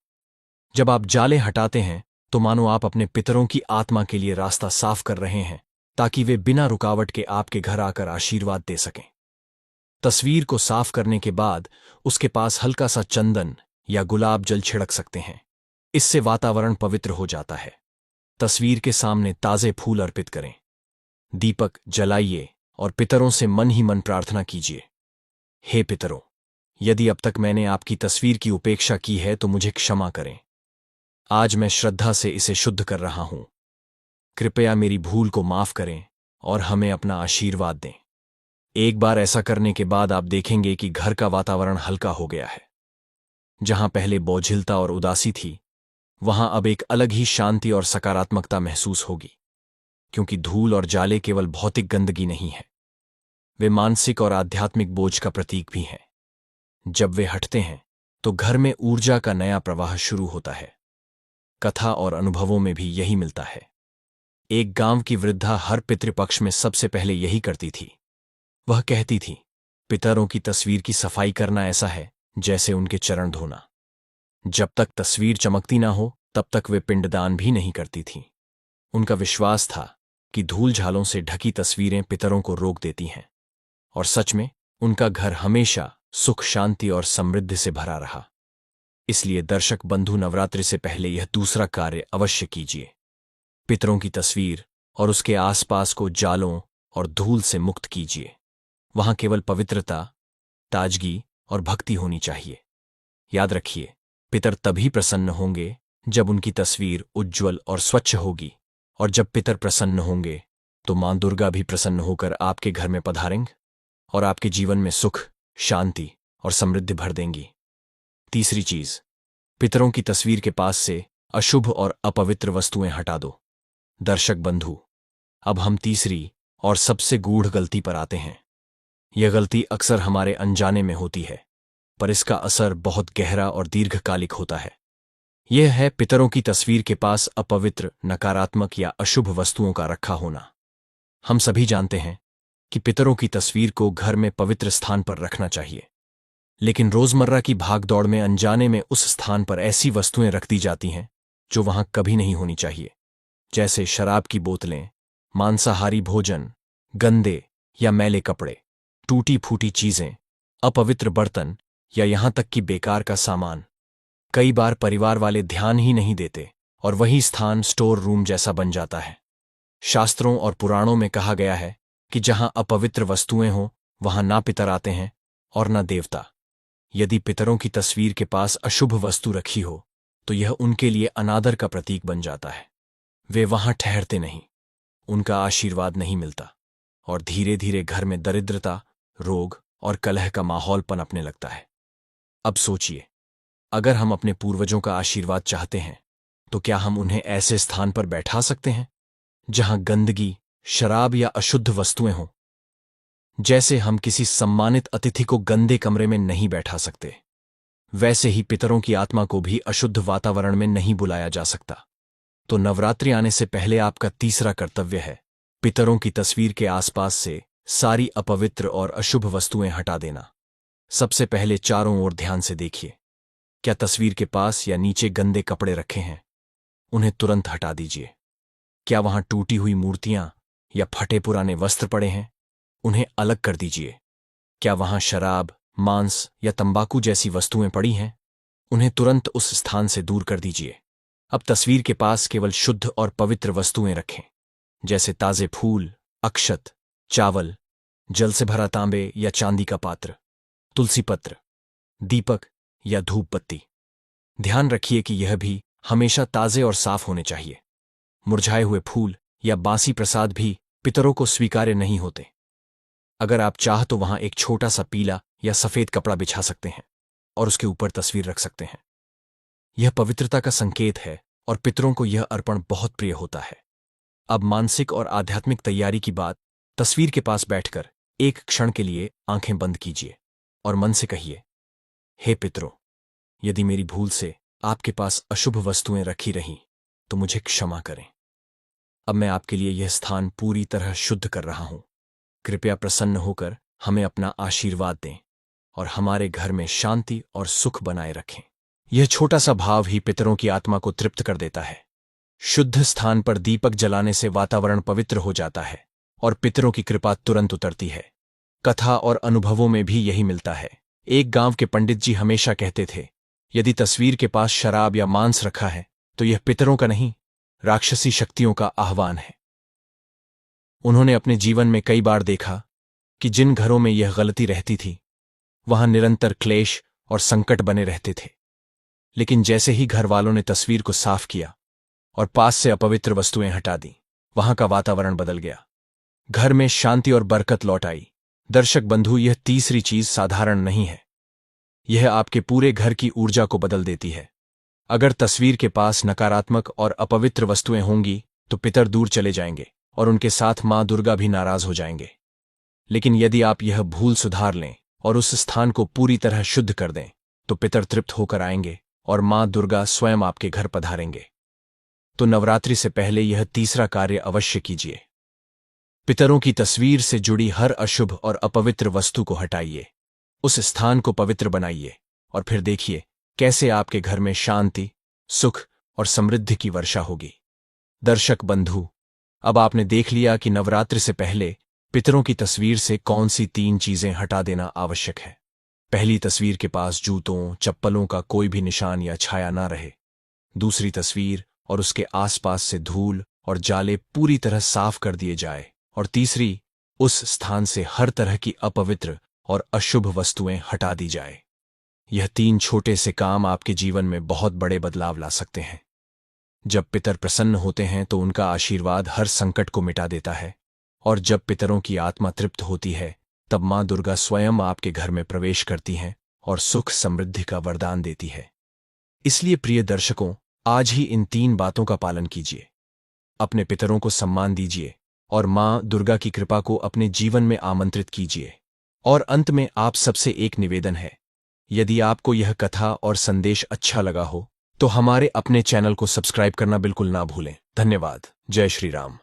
[SPEAKER 1] जब आप जाले हटाते हैं तो मानो आप अपने पितरों की आत्मा के लिए रास्ता साफ कर रहे हैं ताकि वे बिना रुकावट के आपके घर आकर आशीर्वाद दे सकें। तस्वीर को साफ करने के बाद उसके पास हल्का सा चंदन या गुलाब जल छिड़क सकते हैं। इससे वातावरण पवित्र हो जाता है। तस्वीर के सामने ताजे फूल अर्पित करें। दीपक जलाइए और पितरों से मन ही मन प्रार्थना कीजिए, हे पितरों, यदि अब तक मैंने आपकी तस्वीर की उपेक्षा की है तो मुझे क्षमा करें। आज मैं श्रद्धा से इसे शुद्ध कर रहा हूं। कृपया मेरी भूल को माफ करें और हमें अपना आशीर्वाद दें। एक बार ऐसा करने के बाद आप देखेंगे कि घर का वातावरण हल्का हो गया है। जहां पहले बोझिलता और उदासी थी, वहां अब एक अलग ही शांति और सकारात्मकता महसूस होगी, क्योंकि धूल और जाले केवल भौतिक गंदगी नहीं है, वे मानसिक और आध्यात्मिक बोझ का प्रतीक भी हैं। जब वे हटते हैं तो घर में ऊर्जा का नया प्रवाह शुरू होता है। कथा और अनुभवों में भी यही मिलता है। एक गांव की वृद्धा हर पितृपक्ष में सबसे पहले यही करती थी। वह कहती थी, पितरों की तस्वीर की सफाई करना ऐसा है जैसे उनके चरण धोना। जब तक तस्वीर चमकती ना हो तब तक वे पिंडदान भी नहीं करती थीं। उनका विश्वास था कि धूल झालों से ढकी तस्वीरें पितरों को रोक देती हैं, और सच में उनका घर हमेशा सुख, शांति और समृद्धि से भरा रहा। इसलिए दर्शक बंधु, नवरात्रि से पहले यह दूसरा कार्य अवश्य कीजिए। पितरों की तस्वीर और उसके आसपास को जालों और धूल से मुक्त कीजिए। वहां केवल पवित्रता, ताजगी और भक्ति होनी चाहिए। याद रखिए, पितर तभी प्रसन्न होंगे जब उनकी तस्वीर उज्ज्वल और स्वच्छ होगी, और जब पितर प्रसन्न होंगे तो मां दुर्गा भी प्रसन्न होकर आपके घर में पधारेंगे और आपके जीवन में सुख, शांति और समृद्धि भर देंगी। तीसरी चीज, पितरों की तस्वीर के पास से अशुभ और अपवित्र वस्तुएं हटा दो। दर्शक बंधु, अब हम तीसरी और सबसे गूढ़ गलती पर आते हैं। यह गलती अक्सर हमारे अनजाने में होती है, पर इसका असर बहुत गहरा और दीर्घकालिक होता है। यह है पितरों की तस्वीर के पास अपवित्र, नकारात्मक या अशुभ वस्तुओं का रखा होना। हम सभी जानते हैं कि पितरों की तस्वीर को घर में पवित्र स्थान पर रखना चाहिए, लेकिन रोजमर्रा की भागदौड़ में अनजाने में उस स्थान पर ऐसी वस्तुएं रख दी जाती हैं जो वहां कभी नहीं होनी चाहिए, जैसे शराब की बोतलें, मांसाहारी भोजन, गंदे या मैले कपड़े, टूटी फूटी चीजें, अपवित्र बर्तन या यहां तक कि बेकार का सामान। कई बार परिवार वाले ध्यान ही नहीं देते और वही स्थान स्टोर रूम जैसा बन जाता है। शास्त्रों और पुराणों में कहा गया है कि जहां अपवित्र वस्तुएं हों वहां ना पितर आते हैं और ना देवता। यदि पितरों की तस्वीर के पास अशुभ वस्तु रखी हो तो यह उनके लिए अनादर का प्रतीक बन जाता है। वे वहां ठहरते नहीं, उनका आशीर्वाद नहीं मिलता, और धीरे धीरे घर में दरिद्रता, रोग और कलह का माहौल पनपने लगता है। अब सोचिए, अगर हम अपने पूर्वजों का आशीर्वाद चाहते हैं तो क्या हम उन्हें ऐसे स्थान पर बैठा सकते हैं जहां गंदगी, शराब या अशुद्ध वस्तुएं हों? जैसे हम किसी सम्मानित अतिथि को गंदे कमरे में नहीं बैठा सकते, वैसे ही पितरों की आत्मा को भी अशुद्ध वातावरण में नहीं बुलाया जा सकता। तो नवरात्रि आने से पहले आपका तीसरा कर्तव्य है पितरों की तस्वीर के आसपास से सारी अपवित्र और अशुभ वस्तुएं हटा देना। सबसे पहले चारों ओर ध्यान से देखिए। क्या तस्वीर के पास या नीचे गंदे कपड़े रखे हैं? उन्हें तुरंत हटा दीजिए। क्या वहां टूटी हुई मूर्तियां या फटे पुराने वस्त्र पड़े हैं? उन्हें अलग कर दीजिए। क्या वहां शराब, मांस या तंबाकू जैसी वस्तुएं पड़ी हैं? उन्हें तुरंत उस स्थान से दूर कर दीजिए। अब तस्वीर के पास केवल शुद्ध और पवित्र वस्तुएं रखें, जैसे ताजे फूल, अक्षत, चावल, जल से भरा तांबे या चांदी का पात्र, तुलसी पत्र, दीपक या धूप बत्ती। ध्यान रखिए कि यह भी हमेशा ताजे और साफ होने चाहिए। मुरझाए हुए फूल या बासी प्रसाद भी पितरों को स्वीकार्य नहीं होते। अगर आप चाह तो वहां एक छोटा सा पीला या सफेद कपड़ा बिछा सकते हैं और उसके ऊपर तस्वीर रख सकते हैं। यह पवित्रता का संकेत है और पितरों को यह अर्पण बहुत प्रिय होता है। अब मानसिक और आध्यात्मिक तैयारी की बात। तस्वीर के पास बैठकर एक क्षण के लिए आंखें बंद कीजिए और मन से कहिए, हे पितरों, यदि मेरी भूल से आपके पास अशुभ वस्तुएं रखी रहीं तो मुझे क्षमा करें। अब मैं आपके लिए यह स्थान पूरी तरह शुद्ध कर रहा हूं। कृपया प्रसन्न होकर हमें अपना आशीर्वाद दें और हमारे घर में शांति और सुख बनाए रखें। यह छोटा सा भाव ही पितरों की आत्मा को तृप्त कर देता है। शुद्ध स्थान पर दीपक जलाने से वातावरण पवित्र हो जाता है और पितरों की कृपा तुरंत उतरती है। कथा और अनुभवों में भी यही मिलता है। एक गांव के पंडित जी हमेशा कहते थे, यदि तस्वीर के पास शराब या मांस रखा है तो यह पितरों का नहीं, राक्षसी शक्तियों का आह्वान है। उन्होंने अपने जीवन में कई बार देखा कि जिन घरों में यह गलती रहती थी वहां निरंतर क्लेश और संकट बने रहते थे। लेकिन जैसे ही घर वालों ने तस्वीर को साफ किया और पास से अपवित्र वस्तुएं हटा दी, वहां का वातावरण बदल गया। घर में शांति और बरकत लौट आई। दर्शक बंधु, यह तीसरी चीज साधारण नहीं है। यह आपके पूरे घर की ऊर्जा को बदल देती है। अगर तस्वीर के पास नकारात्मक और अपवित्र वस्तुएं होंगी तो पितर दूर चले जाएंगे और उनके साथ मां दुर्गा भी नाराज हो जाएंगे। लेकिन यदि आप यह भूल सुधार लें और उस स्थान को पूरी तरह शुद्ध कर दें तो पितर तृप्त होकर आएंगे और मां दुर्गा स्वयं आपके घर पधारेंगे। तो नवरात्रि से पहले यह तीसरा कार्य अवश्य कीजिए। पितरों की तस्वीर से जुड़ी हर अशुभ और अपवित्र वस्तु को हटाइए। उस स्थान को पवित्र बनाइए और फिर देखिए कैसे आपके घर में शांति, सुख और समृद्धि की वर्षा होगी। दर्शक बंधु, अब आपने देख लिया कि नवरात्रि से पहले पितरों की तस्वीर से कौन सी 3 चीजें हटा देना आवश्यक है। पहली तस्वीर के पास जूतों, चप्पलों का कोई भी निशान या छाया ना रहे। दूसरी तस्वीर और उसके आसपास से धूल और जाले पूरी तरह साफ कर दिए जाए। और तीसरी, उस स्थान से हर तरह की अपवित्र और अशुभ वस्तुएं हटा दी जाए। यह 3 छोटे से काम आपके जीवन में बहुत बड़े बदलाव ला सकते हैं। जब पितर प्रसन्न होते हैं तो उनका आशीर्वाद हर संकट को मिटा देता है, और जब पितरों की आत्मा तृप्त होती है तब मां दुर्गा स्वयं आपके घर में प्रवेश करती हैं और सुख समृद्धि का वरदान देती है। इसलिए प्रिय दर्शकों, आज ही इन 3 बातों का पालन कीजिए, अपने पितरों को सम्मान दीजिए और मां दुर्गा की कृपा को अपने जीवन में आमंत्रित कीजिए। और अंत में आप सबसे एक निवेदन है, यदि आपको यह कथा और संदेश अच्छा लगा हो तो हमारे अपने चैनल को सब्सक्राइब करना बिल्कुल ना भूलें। धन्यवाद। जय श्री राम।